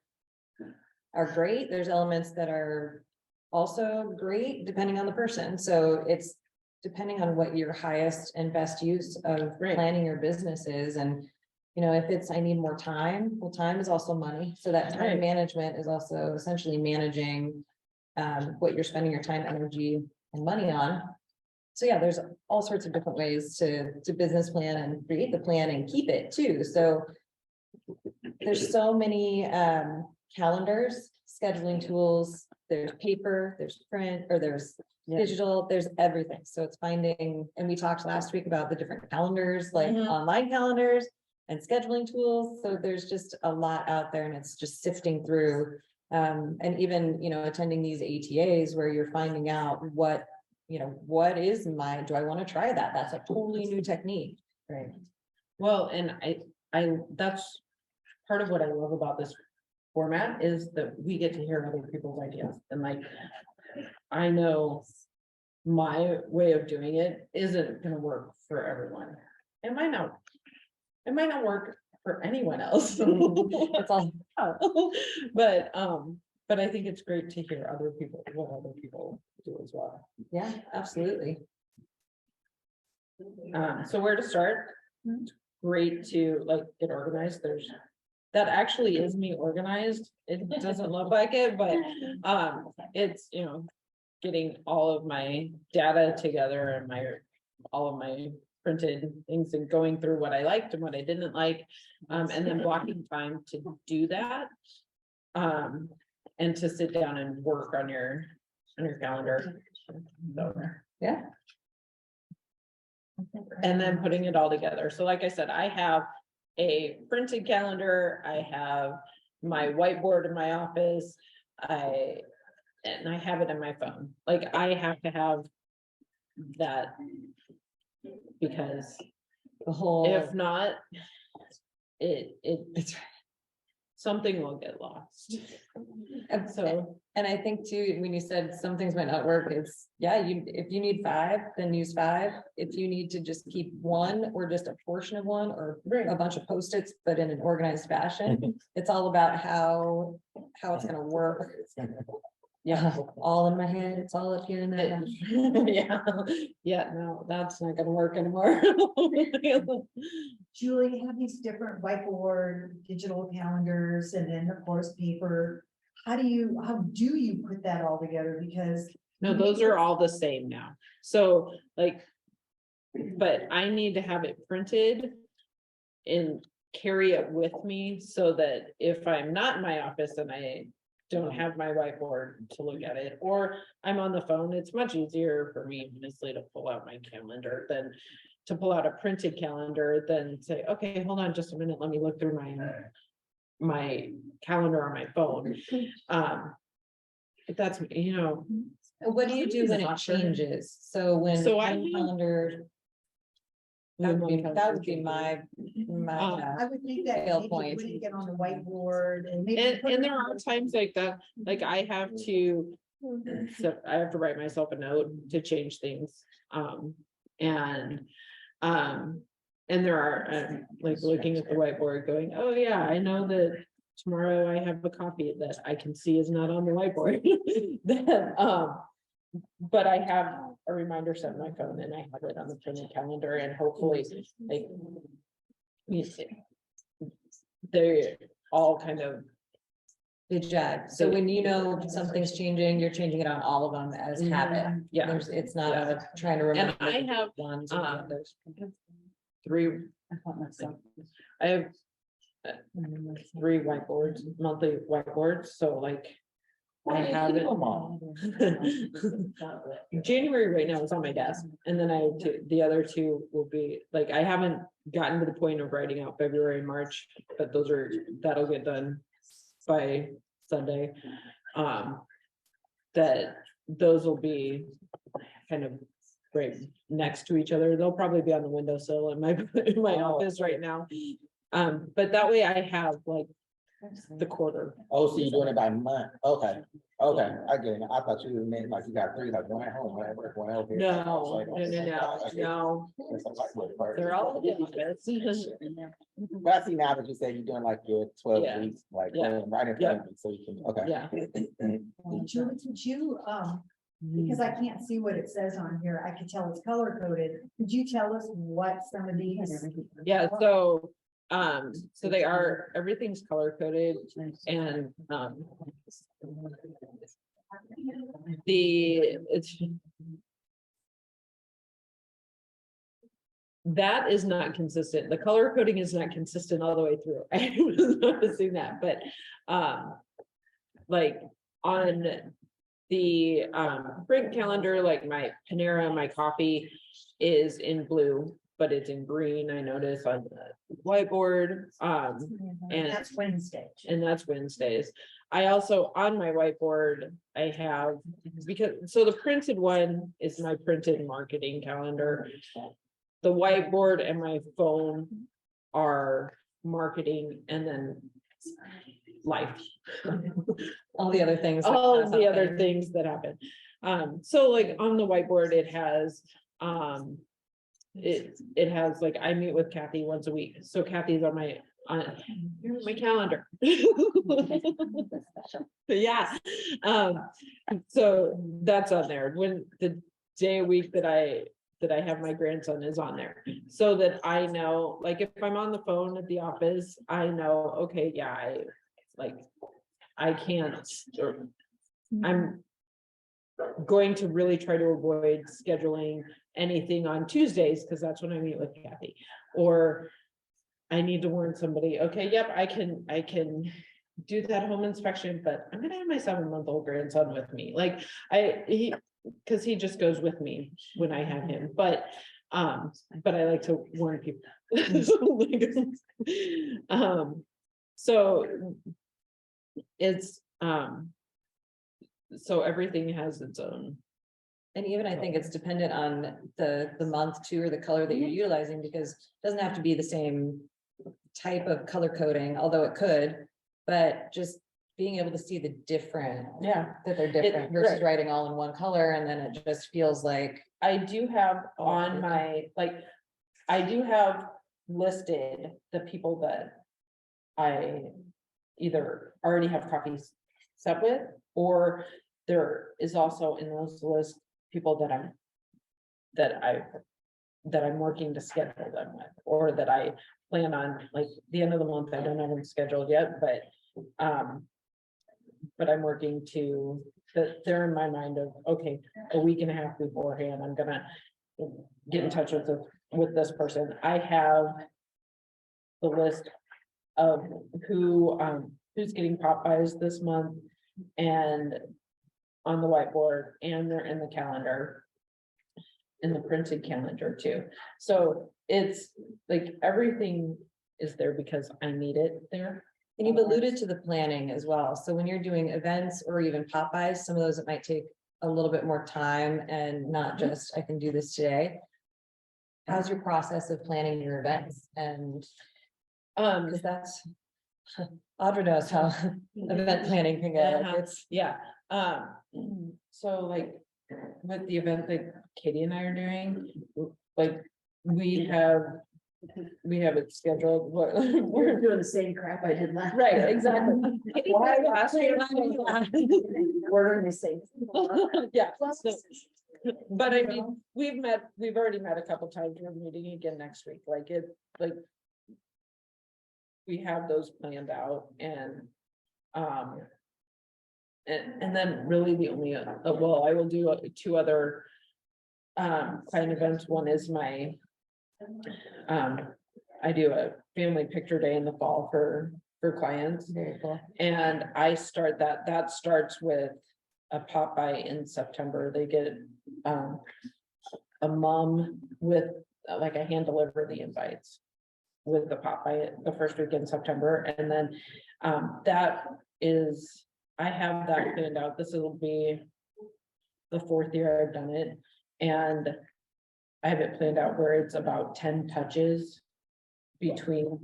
B: are great, there's elements that are also great, depending on the person. So it's depending on what your highest and best use of
C: Right.
B: planning your business is. And, you know, if it's, I need more time, well, time is also money. So that time
C: Right.
B: management is also essentially managing what you're spending your time, energy, and money on. So yeah, there's all sorts of different ways to business plan and create the plan and keep it too. So there's so many calendars, scheduling tools, there's paper, there's print, or there's digital, there's everything. So it's finding, and we talked last week about the different calendars, like
C: Mhm.
B: online calendars and scheduling tools. So there's just a lot out there, and it's just sifting through. And even, you know, attending these ATAs where you're finding out what, you know, what is my, do I want to try that? That's a totally new technique. Right.
C: Well, and that's part of what I love about this format, is that we get to hear other people's ideas, and like, I know my way of doing it isn't gonna work for everyone. It might not work for anyone else.
B: It's all,
C: But I think it's great to hear what other people do as well.
B: yeah, absolutely.
C: So where to start? Great to like get organized. That actually is me organized. It doesn't look like it, but it's, you know, getting all of my data together and all of my printed things, and going through what I liked and what I didn't like, and then blocking time to do that. And to sit down and work on your calendar. So,
B: Yeah.
C: and then putting it all together. So like I said, I have a printed calendar, I have my whiteboard in my office, and I have it in my phone. Like, I have to have that, because
B: The whole.
C: if not, it's something will get lost.
B: And
C: So,
B: and I think too, when you said some things might not work, it's, yeah, if you need 5, then use 5. If you need to just keep one, or just a portion of one, or a bunch of Post-its, but in an organized fashion, it's all about how it's gonna work.
C: yeah.
B: All in my head, it's all up here in that.
C: Yeah, no, that's not gonna work anymore.
A: Julie, you have these different whiteboard, digital calendars, and then of course paper. How do you put that all together? Because
C: No, those are all the same now. So like, but I need to have it printed and carry it with me, so that if I'm not in my office and I don't have my whiteboard to look at it, or I'm on the phone, it's much easier for me honestly to pull out my calendar than to pull out a printed calendar, than say, okay, hold on just a minute, let me look through my calendar on my phone. But that's, you know.
B: What do you do when it changes? So when
C: So I
B: one
C: have-
B: calendar, that would be my.
A: I would think that
B: Fail
A: maybe
B: point.
A: putting it on the whiteboard and maybe.
C: And there are times like that, like I have to, so I have to write myself a note to change things. And there are, like looking at the whiteboard going, oh yeah, I know that tomorrow I have a copy that I can see is not on the whiteboard. Then, but I have a reminder set on my phone, and I have it on the printed calendar, and hopefully like they're all kind of.
B: Good job. So when you know something's changing, you're changing it on all of them as habit.
C: Yeah.
B: It's not trying to remember.
C: And I have,
B: ones or the others.
C: 3, I have 3 whiteboards, monthly whiteboards, so like. I have it. January right now is on my desk, and then the other 2 will be, like, I haven't gotten to the point of writing out February and March, but that'll get done by Sunday. That those will be kind of right next to each other. They'll probably be on the windowsill in my office right now. But that way I have like the quarter.
F: Oh, so you're doing it by month? Okay, okay, I get it. I thought you meant like you got 3, like one at home, one at work, one over here.
C: No. They're all in the office.
F: But I see now that you say you're doing like your 12
C: Yeah.
F: weeks, like
C: Yeah.
F: right in front of you, so you can, okay.
C: Yeah.
A: Julie, could you, because I can't see what it says on here, I could tell it's color coded. Could you tell us what some of these?
C: Yeah, so they are, everything's color coded and, that is not consistent. The color coding is not consistent all the way through. I was noticing that, but, like on the, print calendar, like my Panera, my coffee is in blue, but it's in green. I notice on the whiteboard, and
A: That's Wednesday.
C: and that's Wednesdays. I also, on my whiteboard, I have, because, so the printed one is my printed marketing calendar. The whiteboard and my phone are marketing and then life.
B: All the other things. that
C: All
B: pass
C: the
B: out
C: other
B: there.
C: things that happen. So like on the whiteboard, it has, it has like, I meet with Kathy once a week. So Kathy's on my calendar. Yeah. So that's on there when the day a week that I have my grandson is on there. So that I know, like, if I'm on the phone at the office, I know, okay, yeah, I can't, or I'm going to really try to avoid scheduling anything on Tuesdays, because that's when I meet with Kathy. Or I need to warn somebody, okay, yep, I can do that home inspection, but I'm gonna have my 7-month-old grandson with me. Like, because he just goes with me when I have him, but I like to warn people. So it's, so everything has its own.
B: And even I think it's dependent on the month too, or the color that you're utilizing, because it doesn't have to be the same type of color coding, although it could, but just being able to see the different,
C: Yeah.
B: that they're different versus
C: right.
B: writing all in one color, and then it just feels like.
C: I do have on my, like, I do have listed the people that I either already have copies set with, or there is also in those lists people that I'm working to schedule them with, or that I plan on, like, the end of the month. I don't have them scheduled yet, but I'm working to, that they're in my mind of, okay, a week and a half beforehand, I'm gonna get in touch with this person. I have the list of who's getting Popeyes this month, and on the whiteboard, and they're in the calendar, in the printed calendar too. So it's like everything is there because I need it there.
B: And you've alluded to the planning as well. So when you're doing events or even Popeyes, some of those, it might take a little bit more time and not just, I can do this today. How's your process of planning your events? And because that's, Audra knows how event planning can go.
C: Uh-huh.
B: It's,
C: Yeah, so like with the event that Katie and I are doing, like we have it scheduled, what,
D: We're doing the same crap I did last.
C: right, exactly.
D: Why
C: Last year?
D: Ordering the same.
C: Yeah, so, but I mean, we've already met a couple times, we're meeting again next week, we have those planned out, and and then really the only, well, I will do 2 other client events. One is my, I do a family picture day in the fall for clients.
B: very cool.
C: And I start that starts with a Popeye in September. They get a mom with, like, I hand deliver the invites with the Popeye the first week in September. And then that is, I have that planned out. This will be the 4th year I've done it, and I have it planned out where it's about 10 touches between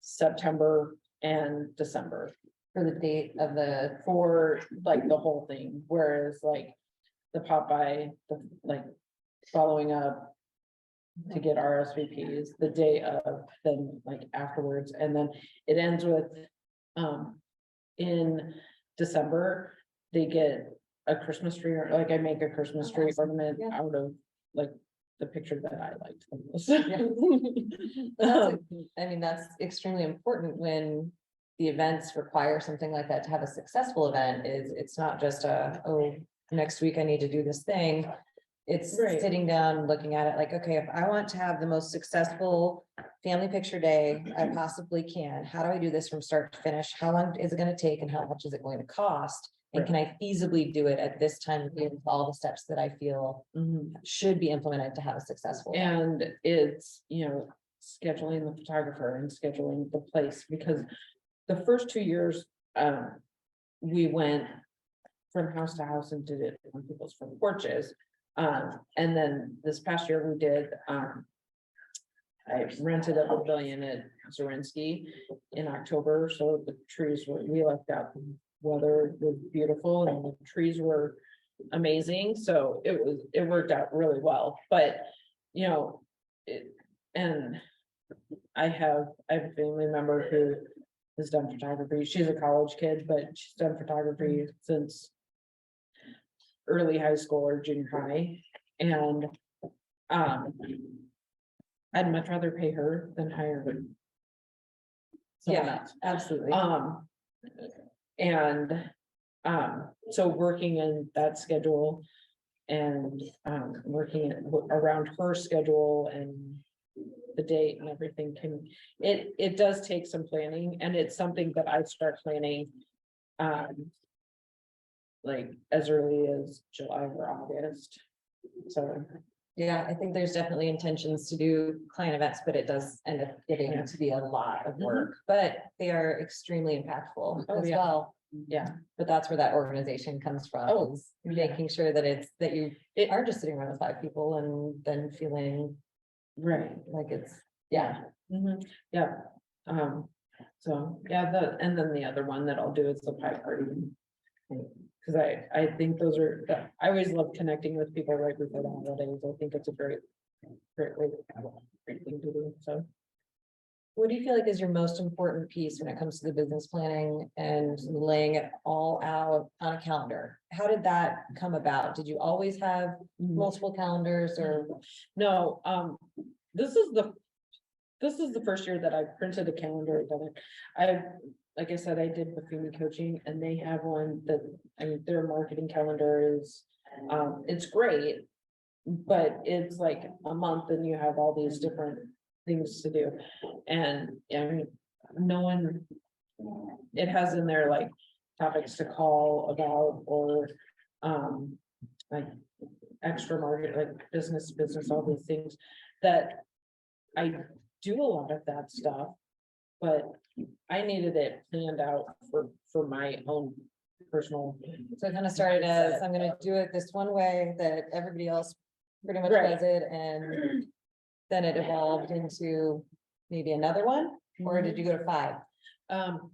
C: September and December
B: For the date of the,
C: for like the whole thing, whereas like the Popeye, the like following up to get RSVPs the day of, then like afterwards, and then it ends with, in December, they get a Christmas tree, or like I make a Christmas tree ornament out of like the picture that I liked the most.
B: I mean, that's extremely important when the events require something like that to have a successful event. Is it's not just a, oh, next week I need to do this thing. It's
C: Right.
B: sitting down, looking at it like, okay, if I want to have the most successful family picture day I possibly can, how do I do this from start to finish? How long is it going to take and how much is it going to cost? And can I feasibly do it at this time of year with all the steps that I feel
C: Mhm.
B: should be implemented to have a successful event?
C: And it's, scheduling the photographer and scheduling the place, because the first 2 years, we went from house to house and did it on people's front porches. And then this past year we did, I rented a pavilion at Zorinsky in October, so the trees were, we left out, the weather was beautiful and the trees were amazing, so it worked out really well, but, and I have a family member who has done photography. She's a college kid, but she's done photography since early high school or junior high. And I'd much rather pay her than hire someone
B: Yeah,
C: else.
B: absolutely.
C: And so working in that schedule and working around her schedule and the date and everything it does take some planning, and it's something that I start planning like as early as July or August. So
B: Yeah, I think there's definitely intentions to do client events, but it does end up getting to be a lot of work, but they are extremely impactful
C: Oh,
B: as
C: yeah.
B: well.
C: yeah,
B: But that's where that organization comes from,
C: Oh,
B: is making sure that that you
C: It-
B: are just sitting around with 5 people and then feeling
C: right.
B: like it's, yeah.
C: Mhm. Yeah, so, yeah, and then the other one that I'll do is the pie party. Cause I think those are, I always love connecting with people right before the holidays. I think it's a great way, great thing to do, so.
B: What do you feel like is your most important piece when it comes to the business planning and laying it all out on a calendar? How did that come about? Did you always have multiple calendars or?
C: No, this is the first year that I printed a calendar that like I said, I did Buffini coaching, and they have one that, I mean, their marketing calendar is, it's great. But it's like a month and you have all these different things to do. And I mean, no one, it has in there like topics to call about, or like extra market, like business, all these things that I do a lot of that stuff, but I needed it planned out for my own personal.
B: So it kind of started as, I'm gonna do it this one way that everybody else pretty much
C: Right.
B: does it, and then it evolved into maybe another one, or did you go to 5?
C: No,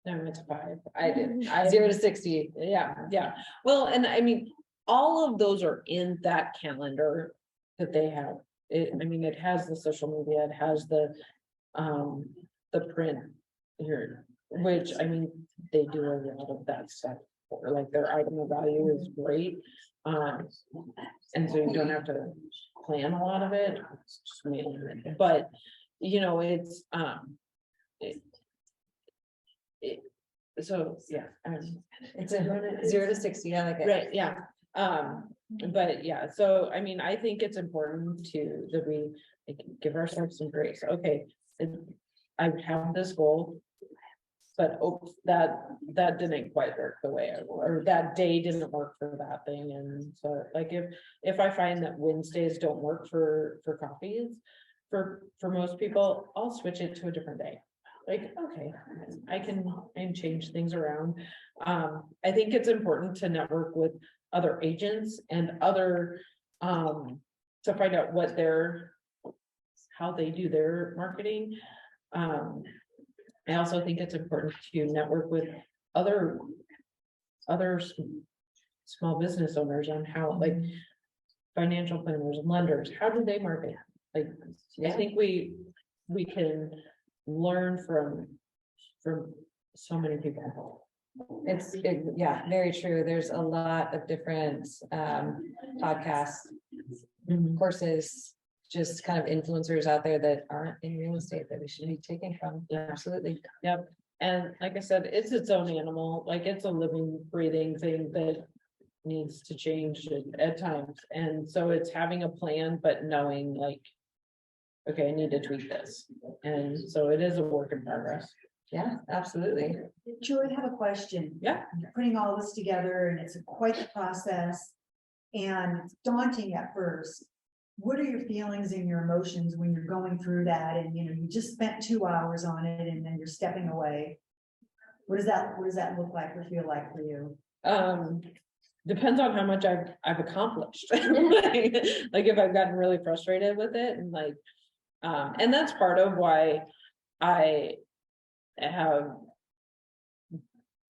C: I went to 5. I did.
B: 0 to 60.
C: Yeah. Well, and I mean, all of those are in that calendar that they have. It has the social media, it has the print here, which, I mean, they do a lot of that stuff. Or like their item of value is great. And so you don't have to plan a lot of it. It's just mailing it. But, it's, so, yeah.
B: It's a 0 to 60, I like it.
C: Right, yeah. But yeah, so I mean, I think it's important that we like, give ourselves some grace. Okay, I have this goal. But that didn't quite work the way or that day didn't work for that thing. And so like if I find that Wednesdays don't work for coffees, for most people, I'll switch it to a different day. Like, okay, I can change things around. I think it's important to network with other agents and other, to find out what how they do their marketing. I also think it's important to network with other small business owners on how, like, financial planners and lenders, how do they market? Like, I think we can learn from so many people.
B: Yeah, very true. There's a lot of different podcasts, courses, just kind of influencers out there that aren't in real estate that we should be taking from.
C: Yeah.
B: Absolutely.
C: Yep, and like I said, it's its own animal, like it's a living, breathing thing that needs to change at times, and so it's having a plan, but knowing like, okay, I need to tweak this, and so it is a work in progress.
B: Yeah, absolutely.
A: Julie, I have a question.
C: Yeah.
A: You're putting all this together and it's quite the process and it's daunting at first. What are your feelings and your emotions when you're going through that and, you just spent 2 hours on it and then you're stepping away? What does that look like or feel like for you?
C: Depends on how much I've accomplished. Like if I've gotten really frustrated with it and like, and that's part of why I have,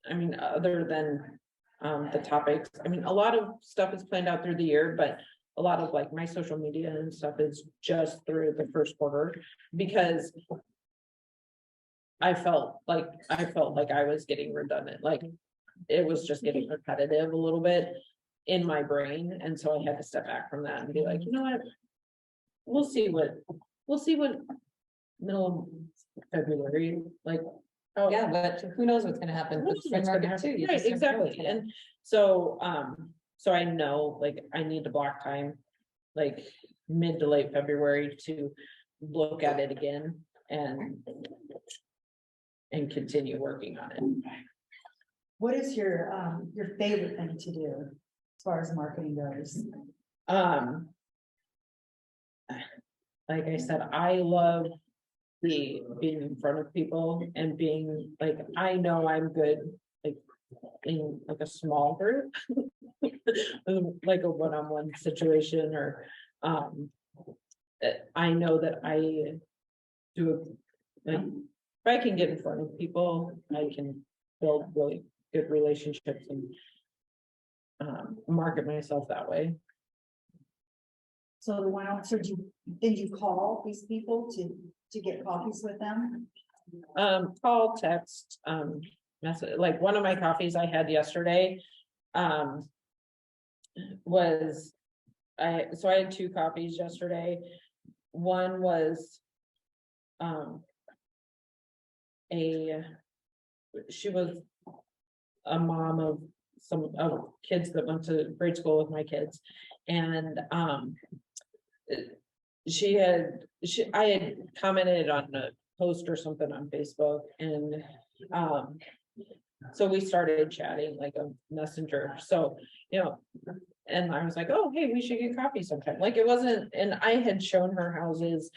C: I mean, other than the topics, I mean, a lot of stuff is planned out through the year, but a lot of like my social media and stuff is just through the first quarter, because I felt like I was getting redundant, like it was just getting repetitive a little bit in my brain, and so I had to step back from that and be like, you know what, we'll see what middle of February, like, oh
B: Yeah, but who knows what's gonna happen with the
C: what's gonna
B: market too.
C: happen.
B: You
C: Right,
B: just never know what's
C: exactly,
B: gonna
C: and so I know like I need to block time, like mid to late February to look at it again and continue working on it.
A: What is your favorite thing to do as far as marketing goes?
C: Like I said, I love being in front of people and being like, I know I'm good, like in like a small group, like a one-on-one situation, or I know that I do like, if I can get in front of people, I can build really good relationships and market myself that way.
A: So did you call these people to get coffees with them?
C: Call, text, message, like one of my coffees I had yesterday, was, I had 2 coffees yesterday. One was, she was a mom of some of kids that went to grade school with my kids, and I had commented on a post or something on Facebook, and so we started chatting like a messenger. So, and I was like, oh, hey, we should get coffee sometime. Like it wasn't, and I had shown her houses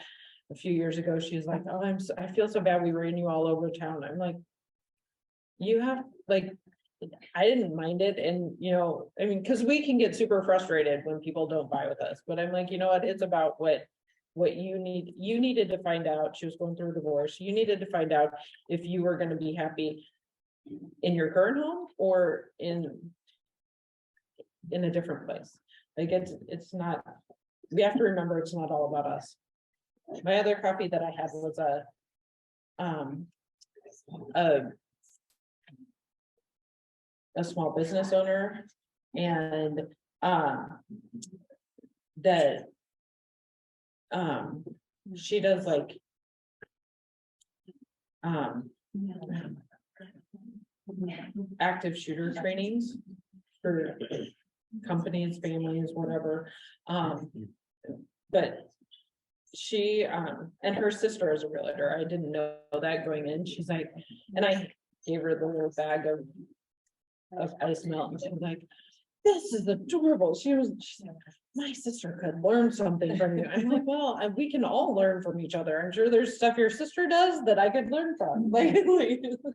C: a few years ago. She was like, oh, I feel so bad. We ran you all over town. I'm like, you have like, I didn't mind it. And, I mean, cause we can get super frustrated when people don't buy with us, but I'm like, you know what, it's about what you needed to find out. She was going through a divorce. You needed to find out if you were going to be happy in your current home or in a different place. Like it's not, we have to remember it's not all about us. My other coffee that I had was a small business owner, and that she does like active shooter trainings for companies, families, whatever. But she and her sister is a realtor. I didn't know that going in. She's like, and I gave her the little bag of ice melt, and she was like, this is adorable. She's like, my sister could learn something from you. I'm like, well, we can all learn from each other. I'm sure there's stuff your sister does that I could learn from. Like,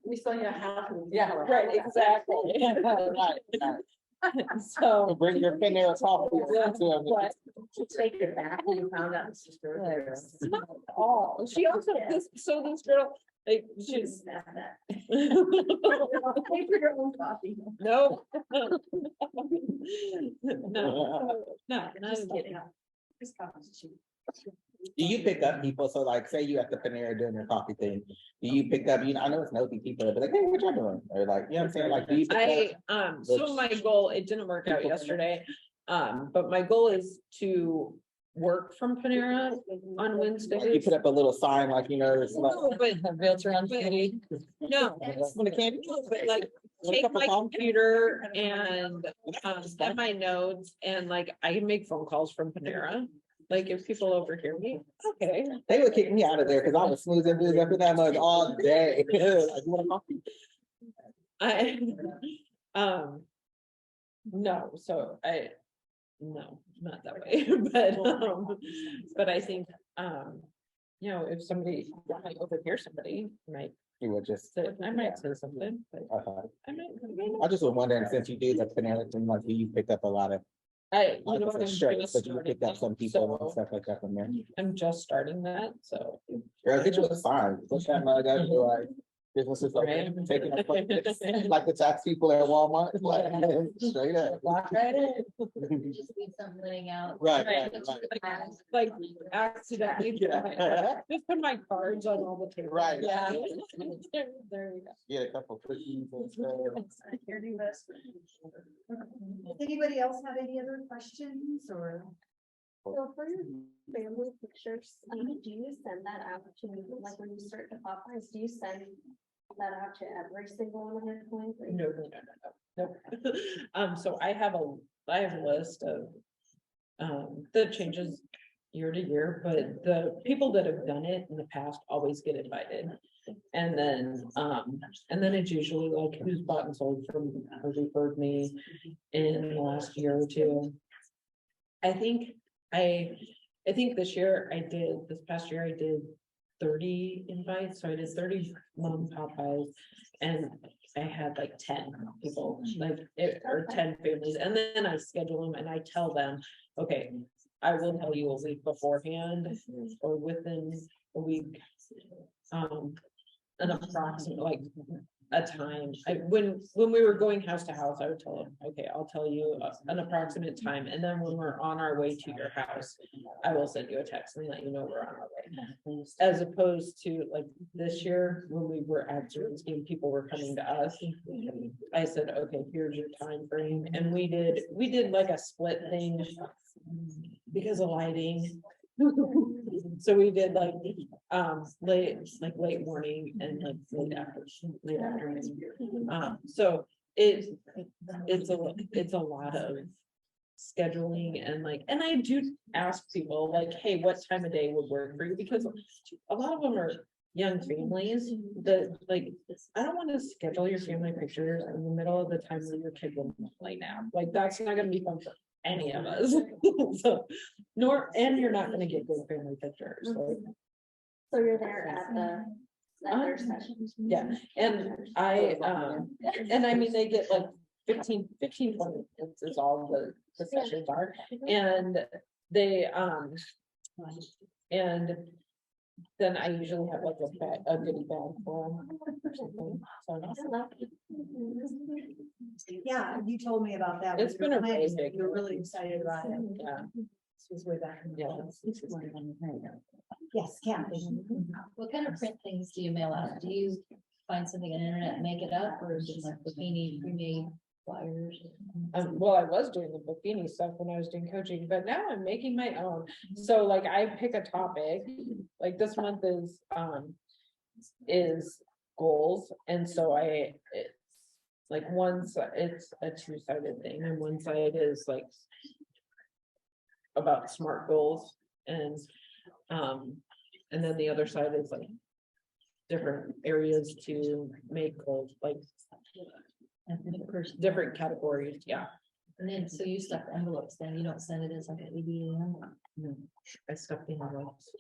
E: We saw you half.
C: yeah, right, exactly. So.
F: Bring your Panera coffee.
C: What?
E: Take it back when you found out the sister was there.
C: Not at all. She also, this girl, like, she's.
D: Pay for your own coffee.
C: No. No, not kidding.
F: Do you pick up people? So like, say you at the Panera doing your coffee thing, do you pick up, I know it's nosy people, but like, hey, what y'all doing? Or like, you know what I'm saying? Like, do you? pick up-
C: So my goal, it didn't work out yesterday, but my goal is to work from Panera on
F: You
C: Wednesdays.
F: put up a little sign like, it's like.
C: No, but
B: Realtor on duty.
C: no,
F: When the candy.
C: but like, take my computer and set my notes and like, I can make phone calls from Panera. Like, if people overhear me, okay.
F: They would kick me out of there because I was snoozing blues after that much all day. Like, you want a coffee?
C: I, no, so no, not that way, but I think, if somebody, I might overhear somebody,
F: You would just.
C: I might say something, but I might.
F: I just was wondering, since you do the Panera thing, like, do you pick up a lot of,
C: You know what, I'm
F: shirts,
C: just
F: but you pick up some people and
C: so
F: stuff like that from there.
C: I'm just starting that, so.
F: Girl, get you a sign, push that mug up, be like, businesses like
C: Right.
F: taking up like the tax people at Walmart, like, straight up.
C: Walk right in.
D: Just need some letting out.
F: Right,
C: Right.
F: right.
C: Like accidentally,
F: Yeah.
C: just put my cards on all the tables.
F: Right.
C: Yeah. There you go.
F: Get a couple cookies and stuff.
A: Does anybody else have any other questions or?
D: So for your family pictures, do you send that out to, like, when you start the Popeyes, do you send that out to every single one of your clients?
C: No. So I have a list of, that changes year to year, but the people that have done it in the past always get invited. And then it's usually like who's bought and sold from, or referred me in the last year or two. I think this past year I did 30 invites, so I did 30 mom Popeyes, and I had like 10 people, or 10 families, and then I schedule them and I tell them, okay, I will tell you a week beforehand or within a week, an approximate, like a time. When we were going house to house, I would tell them, okay, I'll tell you an approximate time, and then when we're on our way to your house, I will send you a text and let you know we're on our way. As opposed to like this year, when we were at Thurston and people were coming to us, I said, okay, here's your time frame, and we did like a split thing because of lighting. So we did like late morning and like late afternoon. So it's a lot of scheduling and I do ask people like, hey, what time of day would work for you? Because a lot of them are young families that like, I don't want to schedule your family pictures in the middle of the time that your kid will play now. Like, that's not gonna be fun for any of us. So, and you're not gonna get good family pictures.
D: So you're there at their sessions.
C: Yeah, and I mean, they get like 15, 20 minutes is all the sessions are, and they, and then I usually have like a goodie bag for them or something. So
A: Yeah, you told me about that.
C: It's been a really big.
A: You're really excited about it.
C: Yeah.
A: This was way back. In the
C: Yeah.
A: Yes, Kathy.
G: What kind of print things do you mail out? Do you find something on the internet and make it up, or is it like bikini pre-made flyers?
C: Well, I was doing the bikini stuff when I was doing coaching, but now I'm making my own. So like I pick a topic, like this month is goals. And so it's like it's a two-sided thing, and one side is like about SMART goals, and then the other side is like different areas to make goals, like different categories. Yeah.
G: And then, so you stuff envelopes, then you don't send it as like an EDM.
E: I stuffed in envelopes.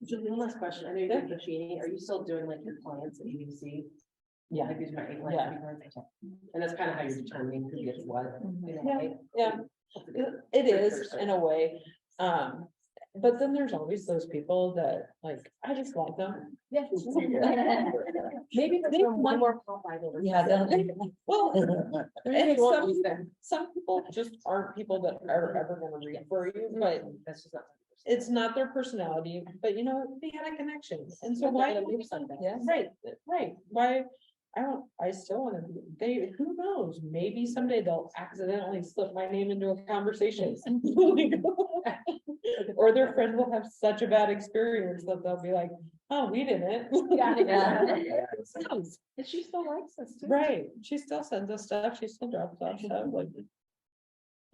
E: Julie, one last question. I know you're doing the Feeney. Are you still doing like your clients at UC?
C: Yeah.
E: Like these might,
C: Yeah.
E: and that's kind of how you're determining who gets what. you know, right?
C: Yeah, it is in a way. But then there's always those people that like, I just like them.
G: Yeah.
C: Maybe they want more.
G: Yeah, don't.
C: Well,
E: Maybe
C: and
E: you won't use them.
C: some people just aren't people that are ever gonna read for you, but
E: That's just not.
C: it's not their personality, but you know, they had a connection. And so why?
E: Gotta leave something.
C: Yeah, right, right. Why? I still wanna, who knows? Maybe someday they'll accidentally slip my name into a conversation. Or their friend will have such a bad experience that they'll be like, oh, we didn't.
E: And she still likes us too.
C: Right, she still sends us stuff, she still drops off stuff, like,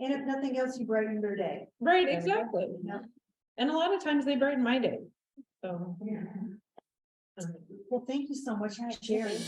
A: And if nothing else, you brighten their day.
C: right, exactly.
A: Yeah.
C: And a lot of times they brighten my day, so.
A: Well, thank you so much for sharing.